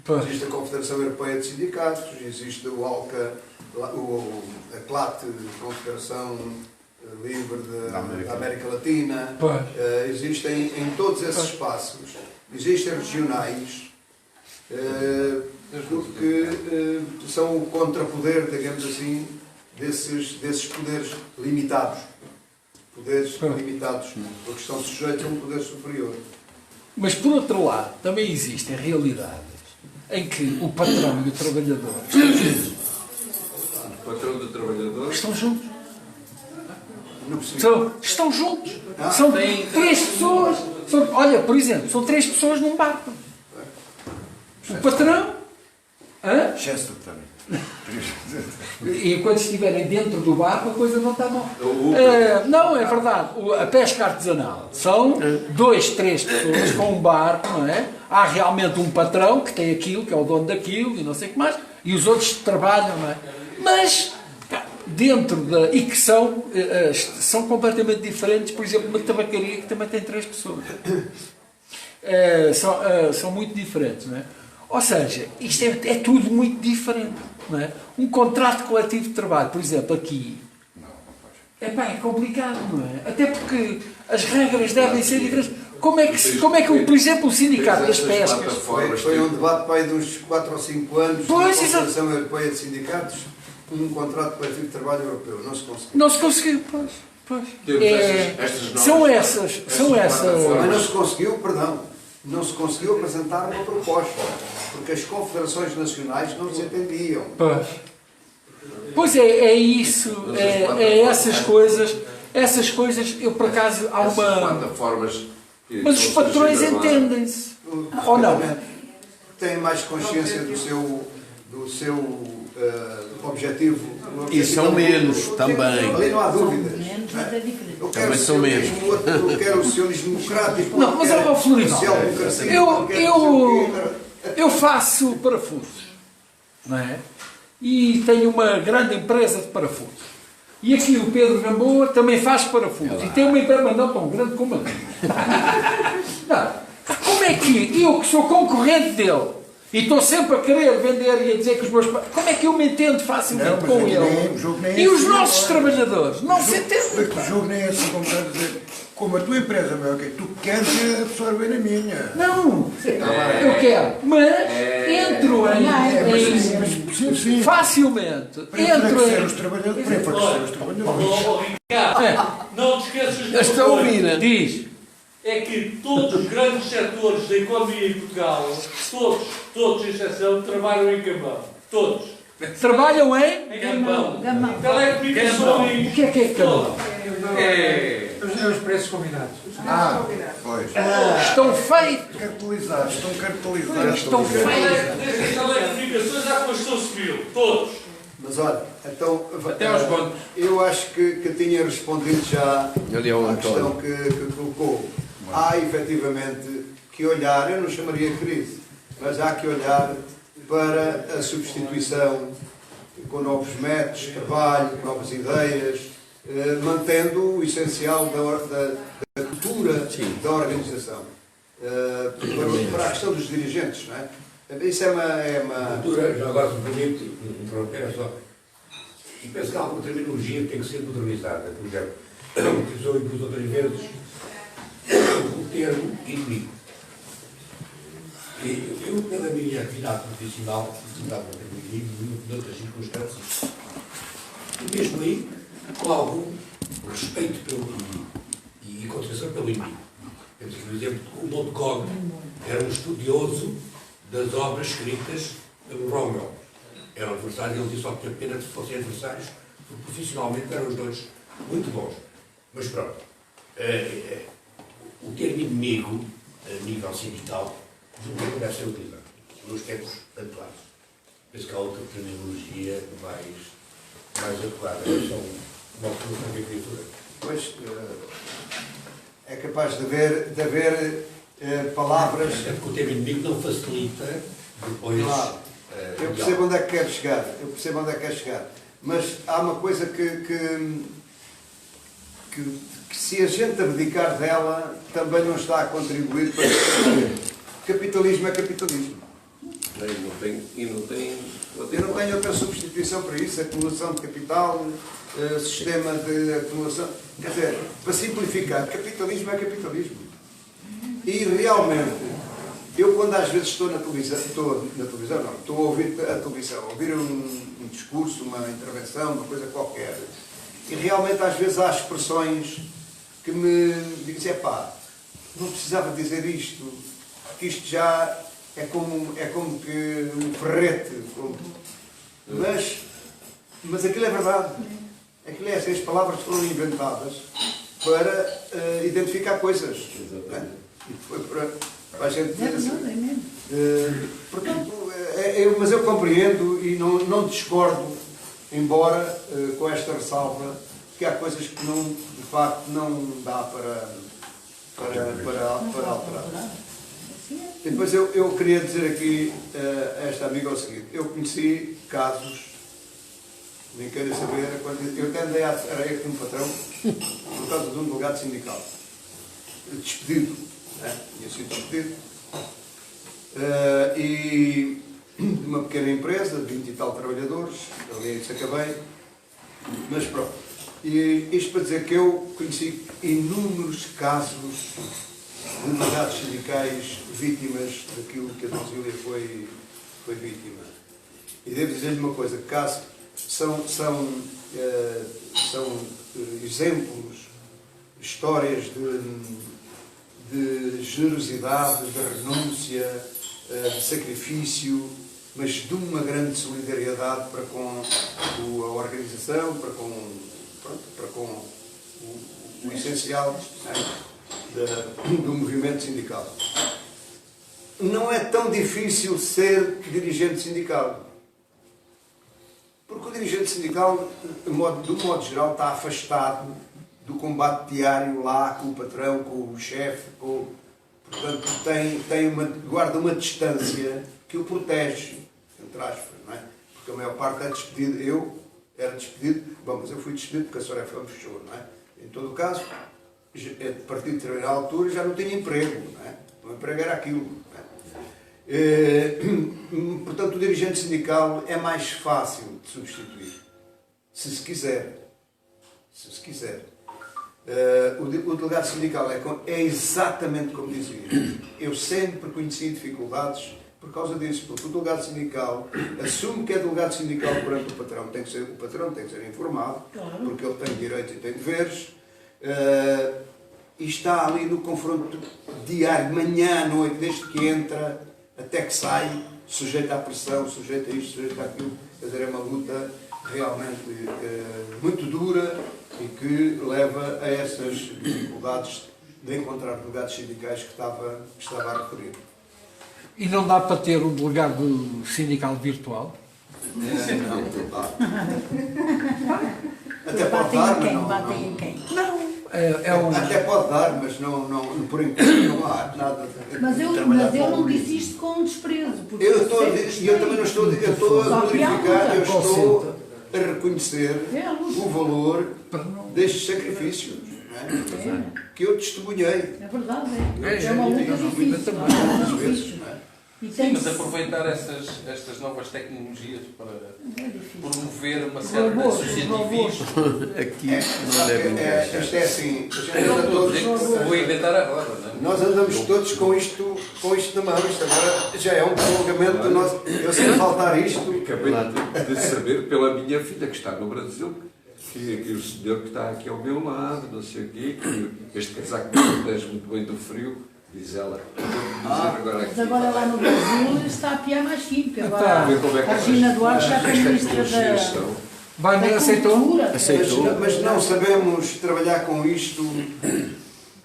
Pois. Existe a Confederação Europeia de Sindicatos, existe o ALCA, a CLAT, Confederação Livre da América Latina. Existem em todos esses espaços, existem regionais que são o contrapoder, digamos assim, desses poderes limitados. Poderes limitados, porque estão sujeitos a um poder superior. Mas, por outro lado, também existem realidades em que o patrão e o trabalhador O patrão do trabalhador. estão juntos. Não percebi. Estão juntos. São três pessoas. Olha, por exemplo, são três pessoas num barco. O patrão. Chester também. E quando estiverem dentro do barco, a coisa não está mal. Não, é verdade. A pesca artesanal são 2, 3 pessoas com um barco, não é? Há realmente um patrão que tem aquilo, que é o dono daquilo e não sei o que mais, e os outros trabalham, não é? Mas dentro da. E que são completamente diferentes, por exemplo, uma tabacaria que também tem 3 pessoas. São muito diferentes, não é? Ou seja, isto é tudo muito diferente. Não é? Um contrato coletivo de trabalho, por exemplo, aqui, é complicado, não é? Até porque as regras devem ser diferentes. Como é que por exemplo, o Sindicato das Pescas... Foi um debate para aí de uns 4 ou 5 anos na Confederação Europeia de Sindicatos, um contrato coletivo de trabalho europeu. Não se conseguiu. Não se conseguiu, pois. São essas. Mas não se conseguiu, perdão. Não se conseguiu apresentar uma proposta, porque as confederações nacionais não se entendiam. Pois é isso, essas coisas, eu por acaso há uma... Mas os patrões entendem-se, ou não? Têm mais consciência do seu objetivo. E são menos também. Ali não há dúvidas. Também são menos. Eu quero o sionismo democrático. Não, mas ao Florinal, eu faço parafusos, não é? E tenho uma grande empresa de parafusos. E aqui o Pedro Gamboa também faz parafusos. E tem uma empresa, mas não tão grande como a minha. Como é que eu, que sou concorrente dele, e estou sempre a querer vender e a dizer que os meus... Como é que eu me entendo facilmente com ele? E os nossos trabalhadores não se entendem. O jogo nem é assim, como está a dizer. Como a tua empresa, meu, okay, tu queres absorver a minha. Não, eu quero. Mas entro em facilmente. Para enfraquecer os trabalhadores. Imagina. Diz. É que todos os grandes setores da economia em Portugal, todos, sem exceção, trabalham em Gabão. Todos. Trabalham em? Em Gabão. Gamão. Telecomunicações. O que é Gabão? Os preços combinados. Pois. Estão feitos. Cartelizados, estão cartelizados. Estão feitos. Desde telecomunicações à construção civil. Todos. Mas olha, então, Até aos bancos. eu acho que tinha respondido já Ali é o à questão António. que colocou. Há efetivamente que olhar, eu não chamaria crise, mas há que olhar para a substituição com novos métodos de trabalho, com novas ideias, mantendo o essencial da cultura da organização. Para a questão dos dirigentes, não é? Isso é uma... Cultura, já agora se me permite interromper, só. E penso que há alguma terminologia que tem que ser modernizada. Por exemplo, utilizou e pus outras vezes o termo inimigo. Eu, pela minha atividade profissional, utilizava o termo inimigo em outras circunstâncias. E mesmo aí, com algum respeito pelo inimigo e consideração pelo inimigo. Temos aqui o exemplo de o Montcalm, era um estudioso das obras escritas pelo Cromwell. Eram adversários, ele disse que pena que fossem adversários, porque profissionalmente eram os dois muito bons. Mas pronto, o termo inimigo, a nível sindical, não deve ser utilizado nos tempos atuais. Penso que há outra terminologia mais adequada. É só uma observação que eu queria fazer. Pois, é capaz de haver palavras... É porque o termo inimigo não facilita depois... Claro. Eu percebo onde é que quer chegar. Mas há uma coisa que se a gente abdicar dela, também não está a contribuir para... Capitalismo é capitalismo. E não tem... Eu não tenho outra substituição para isso, acumulação de capital, sistema de acumulação... Quer dizer, para simplificar, capitalismo é capitalismo. E realmente, eu quando às vezes estou a ouvir a televisão, a ouvir um discurso, uma intervenção, uma coisa qualquer, e realmente às vezes há expressões que me dizem, não precisava dizer isto, porque isto já é como que um ferrete. Mas aquilo é verdade. Aquilo é assim, as palavras foram inventadas para identificar coisas. Né? E foi para a gente dizer assim. Mas eu compreendo e não discordo, embora com esta ressalva, que há coisas que de facto não dá para alterar. E depois eu queria dizer aqui a esta amiga o seguinte: eu conheci casos, nem quero saber, eu até andei à areia com um patrão por causa de um delegado sindical despedido, né? Tinha sido despedido, e de uma pequena empresa de 20 e tal trabalhadores, ali em Sacabém, mas pronto. E isto para dizer que eu conheci inúmeros casos de delegados sindicais vítimas daquilo que a Brasília foi vítima. E devo dizer-lhe uma coisa, casos são exemplos, histórias de generosidade, de renúncia, de sacrifício, mas de uma grande solidariedade para com a organização, para com o essencial, né, do movimento sindical. Não é tão difícil ser dirigente sindical, porque o dirigente sindical, de modo geral, está afastado do combate diário lá com o patrão, com o chefe, portanto guarda uma distância que o protege, entre aspas, não é? Porque a maior parte é despedida. Eu era despedido, mas eu fui despedido porque a Sorefam fechou, não é? Em todo o caso, a partir de determinada altura já não tinha emprego, não é? O emprego era aquilo. Não é? Portanto, o dirigente sindical é mais fácil de substituir, se se quiser. O delegado sindical é exatamente como dizia. Eu sempre conheci dificuldades por causa disso, porque o delegado sindical assume que é delegado sindical perante o patrão. O patrão tem que ser informado, porque ele tem direitos e tem deveres. e está ali no confronto diário, de manhã à noite, desde que entra até que sai, sujeito à pressão, sujeito a isto, sujeito àquilo. Quer dizer, é uma luta realmente muito dura e que leva a essas dificuldades de encontrar delegados sindicais que estava a referir. E não dá para ter um delegado sindical virtual? Até pode dar, mas não. Batem em quem? Até pode dar, mas não, por enquanto não há nada. Mas eu não disse isto com desprezo. Porque Eu também não estou. Eu estou a glorificar, eu estou a reconhecer o valor destes sacrifícios, não é? Que eu testemunhei. É verdade, é uma luta difícil. Muitas vezes, não é? Sim, mas aproveitar estas novas tecnologias para promover uma certa associativismo. Aqui não deve encaixar. Isto é assim, a gente anda todos, Vou inventar a roda, não é? nós andamos todos com isto na mão. Isto agora já é um prolongamento do nosso. Eu sei faltar isto. Acabei de saber pela minha filha que está no Brasil que o senhor que está aqui ao meu lado, não sei o quê, que este casaco me protege muito bem do frio, diz ela. Mas agora lá no Brasil está a piar mais fino, porque agora a Regina Duarte já foi ministra da... Vai, não aceitou? Aceitou. Mas não sabemos trabalhar com isto.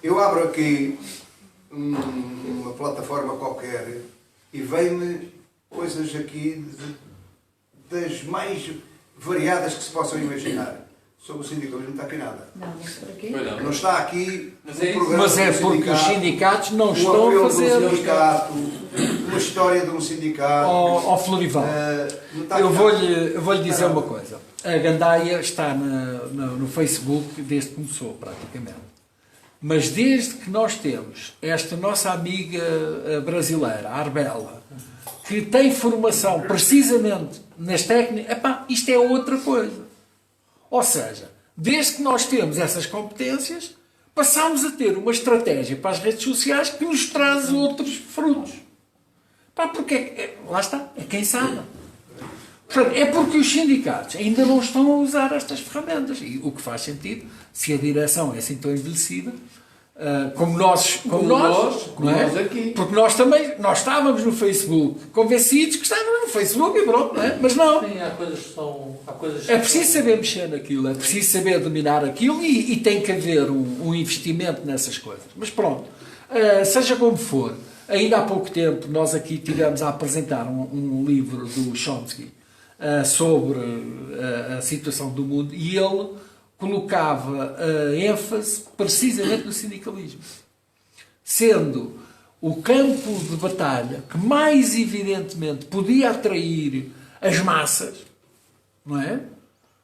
Eu abro aqui uma plataforma qualquer e vem-me coisas aqui das mais variadas que se possam imaginar. Sobre o sindicalismo não está aqui nada. Não está aqui Mas é porque os sindicatos não estão a fazer... uma história de um sindicato... Ó Florival, eu vou-lhe dizer uma coisa. A Gandaia está no Facebook desde que começou, praticamente. Mas desde que nós temos esta nossa amiga brasileira, a Arbela, que tem formação precisamente nas técnicas... Epá, isto é outra coisa. Ou seja, desde que nós temos essas competências, passamos a ter uma estratégia para as redes sociais que nos traz outros frutos. Pá, porque lá está, é quem sabe. Portanto, é porque os sindicatos ainda não estão a usar estas ferramentas. E o que faz sentido, se a direção é assim tão envelhecida, como nós aqui. Porque nós estávamos no Facebook, convencidos que estávamos no Facebook e pronto, não é? Mas não. Sim, há coisas É preciso saber mexer naquilo, é preciso saber dominar aquilo e tem que haver um investimento nessas coisas. Mas pronto, seja como for, ainda há pouco tempo nós aqui tivemos a apresentar um livro do Chomsky sobre a situação do mundo e ele colocava a ênfase precisamente no sindicalismo, sendo o campo de batalha que mais evidentemente podia atrair as massas, não é?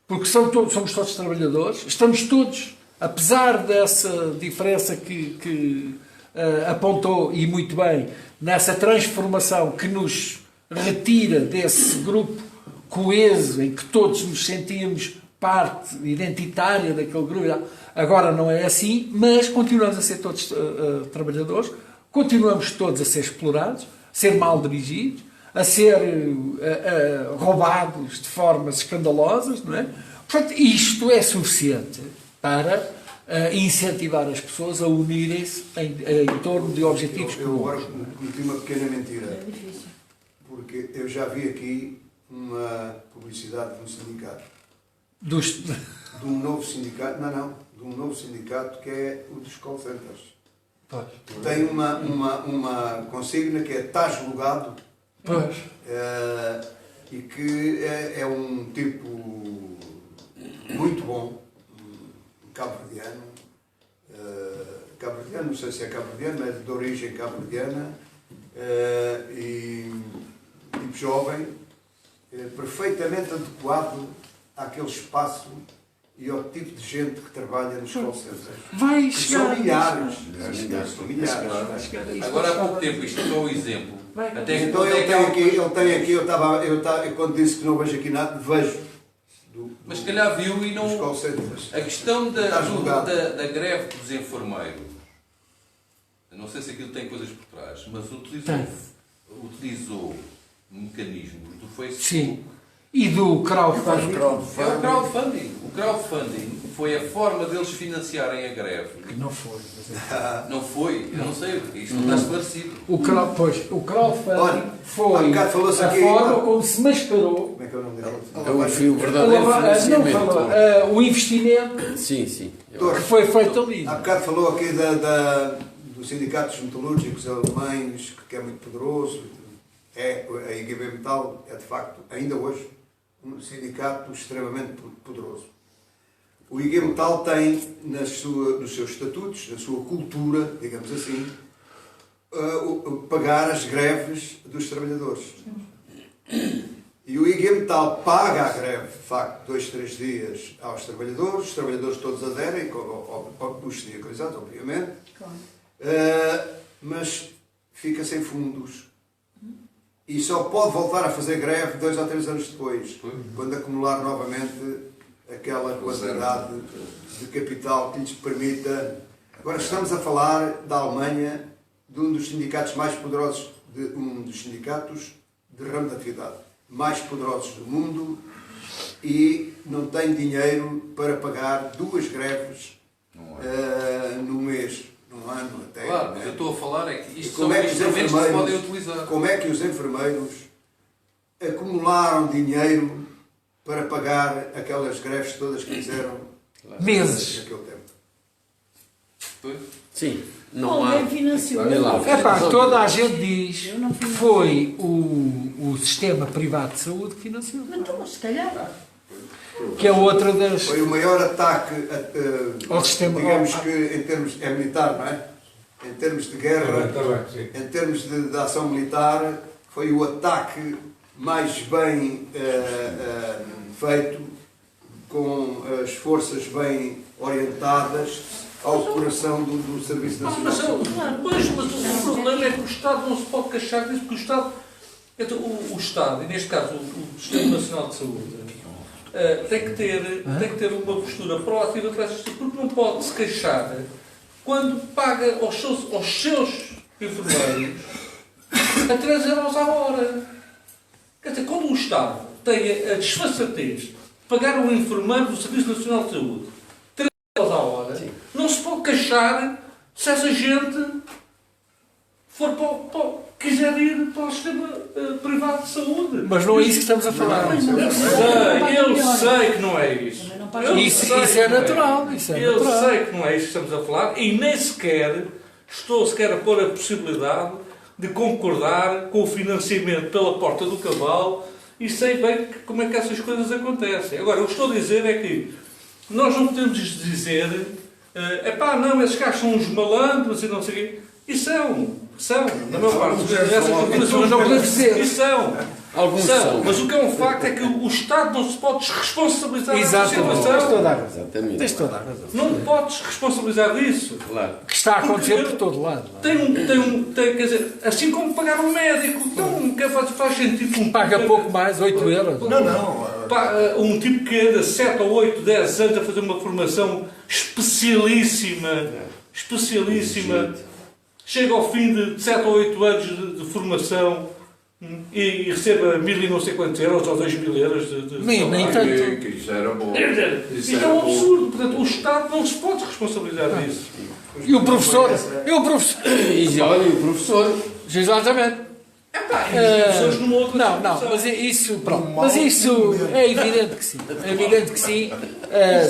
Porque somos todos trabalhadores, estamos todos, apesar dessa diferença que apontou, e muito bem, nessa transformação que nos retira desse grupo coeso em que todos nos sentíamos parte identitária daquele grupo. Agora não é assim, mas continuamos a ser todos trabalhadores, continuamos todos a ser explorados, a ser mal dirigidos, a ser roubados de formas escandalosas, não é? Portanto, isto é suficiente para incentivar as pessoas a unirem-se em torno de objetivos Eu agora comuns. cometi uma pequena mentira. É difícil. Porque eu já vi aqui uma publicidade de um sindicato. De um novo sindicato, de um novo sindicato que é o dos call centers. Pois. Tem uma consigna que é estás logado. Pois. E que é um tipo muito bom, cabo-verdiano, não sei se é cabo-verdiano, mas de origem cabo-verdiana, e tipo jovem, perfeitamente adequado àquele espaço e ao tipo de gente que trabalha nos call centers. Vai Que chegar. são milhares. São milhares. Vai chegar a isso. Agora há pouco tempo, isto é só um exemplo. Até Então ele tem aqui, eu quando disse que não vejo aqui nada, vejo. Mas se calhar viu e não. Dos call centers. A questão da Está julgado. greve dos enfermeiros, eu não sei se aquilo tem coisas por trás, mas utilizou mecanismos do Facebook. Sim. E do crowdfunding. É o crowdfunding. O crowdfunding foi a forma deles financiarem a greve. Que não foi. Não foi? Eu não sei. Isto não está esclarecido. O crowdfunding Olha, há foi bocado falou-se a aqui- forma como se mascarou Como é que é o nome dele? É o fio verdadeiro financiamento. o investimento Sim, sim. que foi feito ali. Há bocado falou aqui dos sindicatos metalúrgicos alemães, que é muito poderoso. A IGB Metal é, de facto, ainda hoje, um sindicato extremamente poderoso. O IG Metal tem nos seus estatutos, na sua cultura, digamos assim, pagar as greves dos trabalhadores. E o IG Metal paga a greve, de facto, 2, 3 dias aos trabalhadores, os trabalhadores todos aderem, ao custo sindicalizado, obviamente, mas fica sem fundos. E só pode voltar a fazer greve 2 ou 3 anos depois, quando acumular novamente aquela quantidade de capital que lhes permita. Agora estamos a falar da Alemanha, de um dos sindicatos mais poderosos, um dos sindicatos de ramo de atividade mais poderosos do mundo, e não tem dinheiro para pagar 2 greves no mês, num ano até. Claro, mas eu estou a falar é que isto Como são é que os instrumentos que se enfermeiros- podem utilizar. Como é que os enfermeiros acumularam dinheiro para pagar aquelas greves todas que fizeram Meses. naquele tempo? Pois. Sim. Não há. Alguém financiou. Olha lá. É pá, toda a gente diz Eu não que financiei. foi o sistema privado de saúde que financiou. Então, se calhar. Que é outra das. Foi o maior ataque, Ao sistema- digamos ao- que em termos, é militar, não é? Em termos de guerra, Está bem, sim. em termos de ação militar, foi o ataque mais bem feito, com as forças bem orientadas ao coração do Serviço Nacional de Saúde. Mas o problema é que o Estado não se pode queixar disso, porque o Estado, então, o Estado, e neste caso o Sistema Nacional de Saúde, tem que ter uma postura proativa para essas coisas, porque não pode se queixar quando paga aos seus enfermeiros a 3 euros a hora. Quer dizer, quando o Estado tem a desfaçatez de pagar um enfermeiro do Serviço Nacional de Saúde 3 euros a hora, não se pode queixar se essa gente quiser ir para o sistema privado de saúde. Mas não é isso que estamos a falar. Eu sei que não é isso. Isso é natural. Isso é Eu natural. sei que não é isso que estamos a falar e nem sequer estou a pôr a possibilidade de concordar com o financiamento pela porta do cavalo e sei bem como é que essas coisas acontecem. Agora, o que estou a dizer é que nós não podemos dizer não, esses gajos são uns malandros e não sei o quê. E são, na maior parte dos casos, essas culturas são uns não podemos malandros. dizer. E são. Alguns são. Mas o que é um facto é que o Estado não se pode desresponsabilizar dessa Exatamente. Tens situação. toda a razão. Exatamente. Tens toda a razão. Não podes responsabilizar disso. Claro. Que está a acontecer por todo lado. Quer dizer, assim como pagar um médico. Então, faz sentido Paga pouco mais, 8 euros. um tipo que anda 7 ou 8, 10 anos a fazer uma formação especialíssima, chega ao fim de 7 ou 8 anos de formação e receba 1.000 e não sei quantos euros ou 2.000 euros de Nem salário. tanto. Que isso era bom. Quer dizer, Isso isto é era um bom. absurdo. Portanto, o Estado não se pode responsabilizar disso. E o professor? E olha, o professor. Exatamente. Pessoas numa outra Não, situação. mas isso, pronto. Mas isso é evidente que sim. É evidente que sim.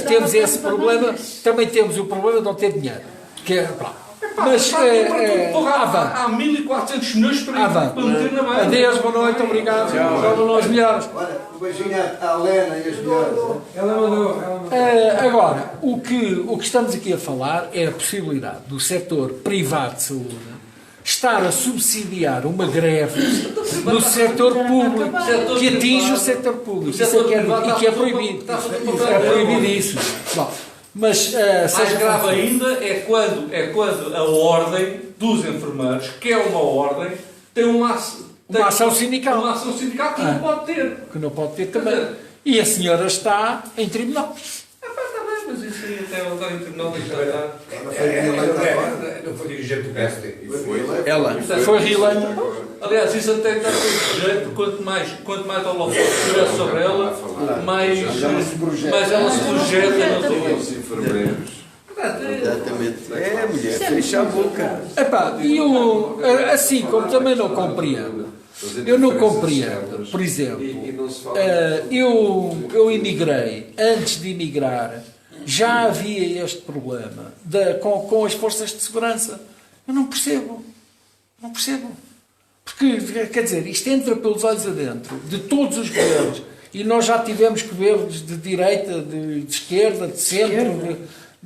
Temos esse problema. Também temos o problema de não ter dinheiro. Que é, pronto. Mas há 1.400 milhões para meter na banca. adeus, boa noite, obrigado. Tchau, as melhores. Olha, um beijinho à Helena e as melhores. Ela mandou. Agora, o que estamos aqui a falar é a possibilidade do setor privado de saúde estar a subsidiar uma greve no setor público que atinge o setor público. Isso é que é proibido. É proibido isso. Bom, mas Mais grave ainda é quando a ordem dos enfermeiros, que é uma ordem, tem uma ação sindical. Uma ação sindical que não pode ter. Que não pode ter também. E a senhora está em tribunal. Está bem, mas isso aí até agora em tribunal deixa de dar. Não foi dirigente do PSD. Ela. Foi reeleita. Aliás, isso até dá todo jeito, quanto mais holofote tiver sobre ela, mais ela se projeta nas outras. Os enfermeiros. Exatamente. É, mulher, fecha a boca. Epá, e eu, assim como também não compreendo, eu não compreendo, por exemplo, eu imigrei, antes de imigrar, já havia este problema com as forças de segurança. Eu não percebo. Não percebo. Porque, quer dizer, isto entra pelos olhos adentro, de todos os governos. E nós já tivemos governos de direita, de esquerda, de centro,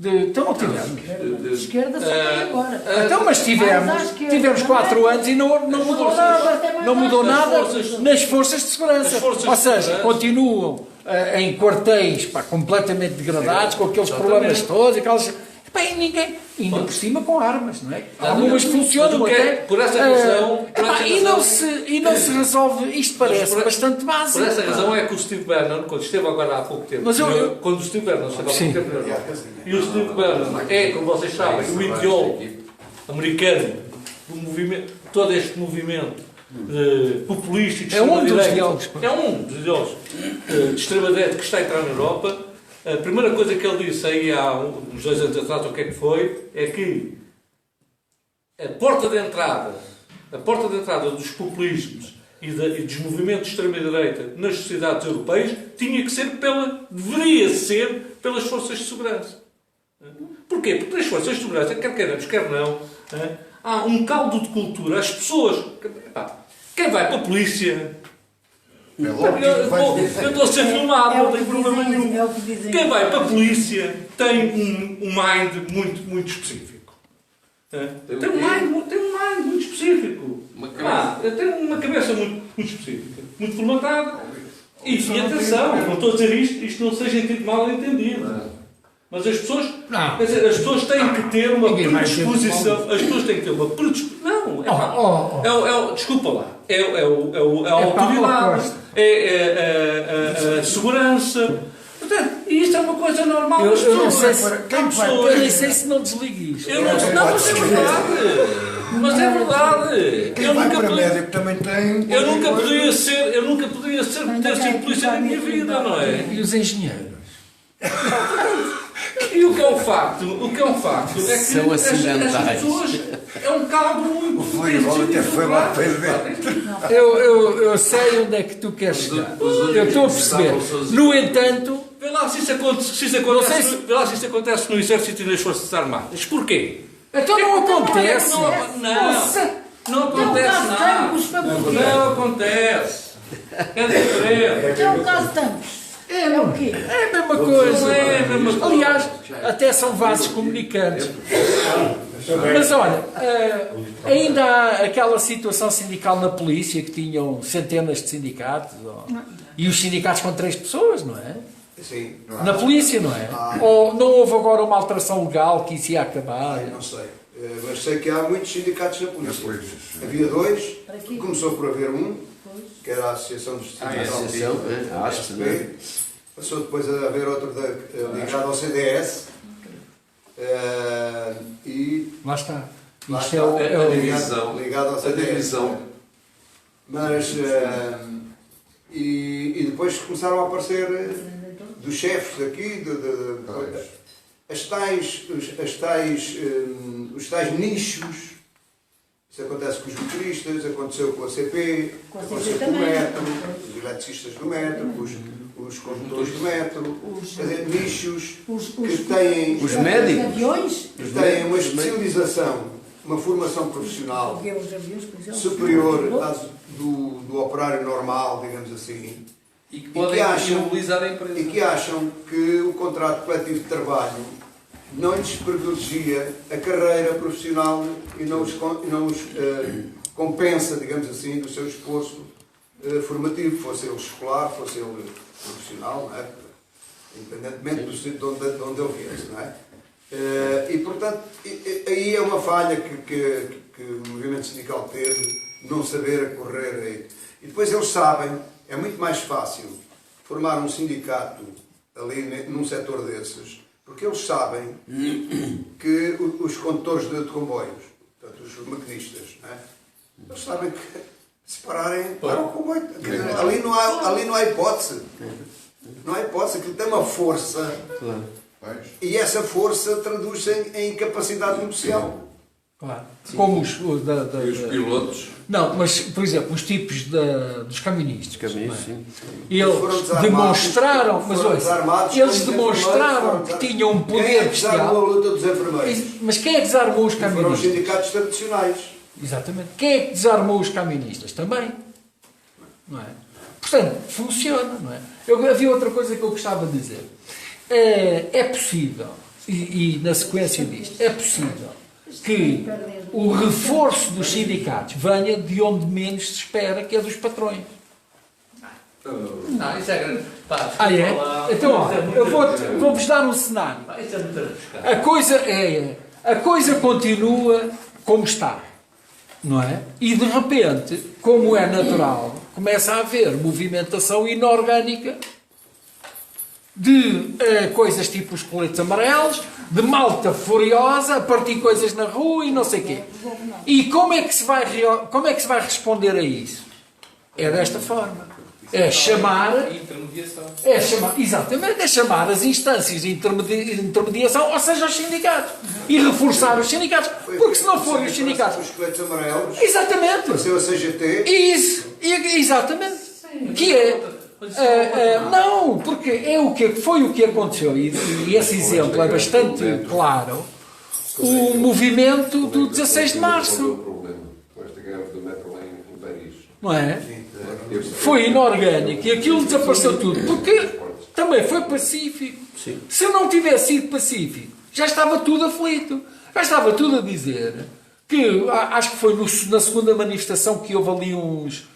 então não tivemos. De esquerda só tem agora. Então, mas tivemos 4 anos e não mudou nada. Não mudou nada nas forças de segurança. Ou seja, continuam em quartéis completamente degradados, com aqueles problemas todos, aquelas... Epá, e ninguém, ainda por cima com armas, não é? Algumas funcionam até. Por essa razão. E não se resolve, isto parece bastante básico. Por essa razão é que o Steve Bannon, quando esteve agora há pouco tempo, quando o Steve Bannon esteve há pouco tempo na Europa, e o Steve Bannon é, como vocês sabem, o ideólogo americano do movimento, todo este movimento populista e de extrema-direita. É um dos ideólogos de extrema-direita que está a entrar na Europa. A primeira coisa que ele disse aí há uns 2 anos atrás, o que é que foi, é que a porta de entrada dos populismos e dos movimentos de extrema-direita nas sociedades europeias deveria ser pelas forças de segurança. Porquê? Porque nas forças de segurança, quer queiramos, quer não, há um caldo de cultura. As pessoas... Quem vai para a polícia... Eu estou a ser filmado, não tem problema nenhum. Quem vai para a polícia tem um mind muito específico. Tem um mind muito específico. Tem uma cabeça muito específica, muito formatada. E atenção, não estou a dizer isto não seja mal entendido. Mas as pessoas, quer dizer, as pessoas têm que ter uma predisposição. As pessoas têm que ter uma predisposição. Não, desculpa lá. É a autoridade, é a segurança. Portanto, isto é uma coisa normal. Eu não sei se não desligue isto. Mas é verdade. Quem vai para médico também tem. Eu nunca poderia ter sido polícia na minha vida, não é? E os engenheiros? E o que é um facto é que são as pessoas é um caldo muito. O Florival até foi lá para ver. Eu sei onde é que tu queres chegar. Eu estou a perceber. No entanto, vê lá se isso acontece no Exército e nas Forças Armadas. Porquê? Então não acontece. Não acontece nada. Não acontece. É diferente. É o caso de Tampos. É o quê? É a mesma coisa. Aliás, até são vasos comunicantes. Mas olha, ainda há aquela situação sindical na polícia que tinham centenas de sindicatos. E os sindicatos com 3 pessoas, não é? Sim. Na polícia, não é? Ou não houve agora uma alteração legal que isso ia acabar? Não sei. Mas sei que há muitos sindicatos na polícia. Havia 2, começou por haver um, que era a Associação dos Sindicatos. Passou depois a haver outro ligado ao CDS. E lá está. Isto é a divisão. Ligado ao CDS. Mas, e depois começaram a aparecer dos chefes daqui, os tais nichos. Isso acontece com os motoristas, aconteceu com a CP, aconteceu com o metro, os eletricistas do metro, os condutores do metro, nichos que têm os médicos, que têm uma especialização, uma formação profissional superior à do operário normal, digamos assim, e que podem mobilizar a empresa. E que acham que o contrato coletivo de trabalho não lhes privilegia a carreira profissional e não os compensa, digamos assim, do seu esforço formativo, fosse ele escolar, fosse ele profissional, não é? Independentemente do sítio de onde ele viesse, não é? E, portanto, aí é uma falha que o movimento sindical teve, não saber acorrer aí. E depois eles sabem, é muito mais fácil formar um sindicato ali num setor desses, porque eles sabem que os condutores de comboios, portanto, os maquinistas, não é? Eles sabem separarem para o Kuwait. Quer dizer, ali não há hipótese. Não há hipótese. Aquilo tem uma força. E essa força traduz-se em incapacidade negocial. Claro. Como os E os pilotos? Não, mas, por exemplo, os tipos dos camionistas. Sim. Eles demonstraram, mas olha, eles demonstraram que tinham um Quem é poder que desarmou a bestial. luta dos enfermeiros? Mas quem é que desarmou os Foram os camionistas? sindicatos tradicionais. Exatamente. Quem é que desarmou os camionistas? Também. Não é? Portanto, funciona, não é? Havia outra coisa que eu gostava de dizer. É possível, e na sequência disto, é possível que o reforço dos sindicatos venha de onde menos se espera, que é dos patrões. Não, isso é grande. Pá, É? Então, olha, eu vou-vos dar um cenário. Isso é muito arriscado. A coisa continua como está, não é? E de repente, como é natural, começa a haver movimentação inorgânica de coisas tipo os coletes amarelos, de malta furiosa, a partir coisas na rua e não sei o quê. E como é que se vai responder a isso? É desta forma. É chamar as instâncias de intermediação, ou seja, os sindicatos. E reforçar os sindicatos. Porque se não forem os sindicatos... Os coletes amarelos. Exatamente. Apareceu a CGT. Isso. Exatamente. Que é... não, porque foi o que aconteceu. E esse exemplo é bastante claro. O movimento do 16 de Março. O problema com esta guerra do metro lá em Paris. Não é? Foi inorgânico e aquilo desapareceu tudo, porque também foi pacífico. Sim. Se não tivesse sido pacífico, já estava tudo aflito. Já estava tudo a dizer que, acho que foi na segunda manifestação que houve ali uns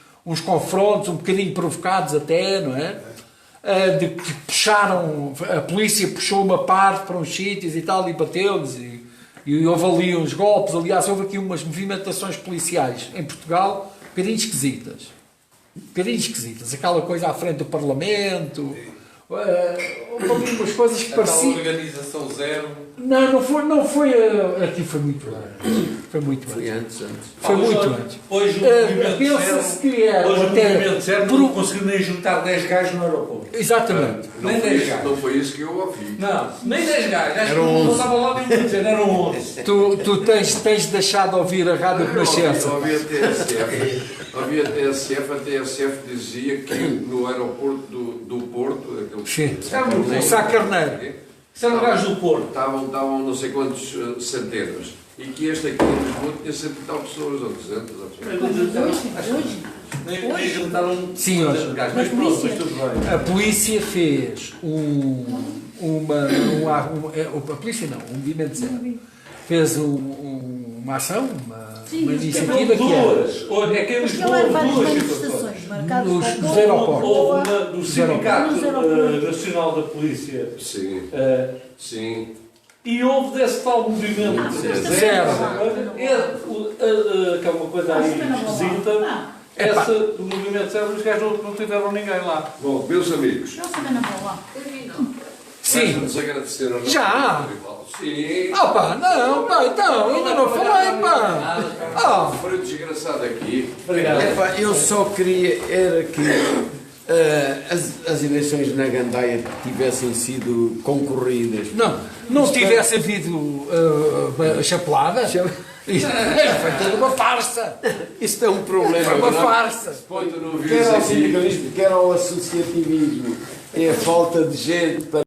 confrontos, um bocadinho provocados até, não é? De que puxaram, a polícia puxou uma parte para uns sítios e tal, e bateu-lhes, e houve ali uns golpes. Aliás, houve aqui umas movimentações policiais em Portugal um bocadinho esquisitas. Aquela coisa à frente do Parlamento, houve umas coisas que pareciam... Organização zero. Não foi, aqui foi muito antes. Foi muito Foi antes. antes. Foi muito antes. Hoje o movimento Pensa-se que é... Hoje o até movimento zero não conseguiu nem juntar 10 gajos no aeroporto. Exatamente. Nem 10 gajos. Não foi isso que eu ouvi. Não, nem 10 gajos. Acho que não estava lá nem a dizer, eram 11. Tu tens deixado de ouvir a Rádio Renascença. Eu ouvi a TSF. A TSF dizia que no aeroporto do Porto, aquele Sim. O Sá Carneiro. Isso era um gajo do Porto. estavam não sei quantos centenas. E que este aqui em Lisboa tinha sempre tal pessoas, ou 200, ou 300. Hoje? Nem juntaram Sim, hoje. gajos. Mas pronto, mas tudo bem. A polícia fez a polícia não, um movimento zero. Fez uma ação, uma iniciativa que é duas. É que em Lisboa Aquilo é várias duas manifestações marcadas nos aeroportos. Houve uma do Sindicato Nos aeroportos. Nacional da Polícia. Sim, sim. E houve desse tal movimento Zero. que é uma coisa aí esquisita. Essa do movimento zero, os gajos não tiveram ninguém lá. Bom, meus amigos, Não sabem na bola. Sim. vamos agradecer ao nosso Já? rival. Sim. Pá, não, pá, então, ainda não falei, pá. Foi um desgraçado aqui. Epá, eu só queria era que as eleições na Gandaia tivessem sido concorridas. Não tivesse havido chapelada. Isto foi tudo uma farsa. Isto é um problema. Foi uma farsa. Quando não Quer vires ao aqui. sindicalismo, quer ao associativismo. É a falta de gente para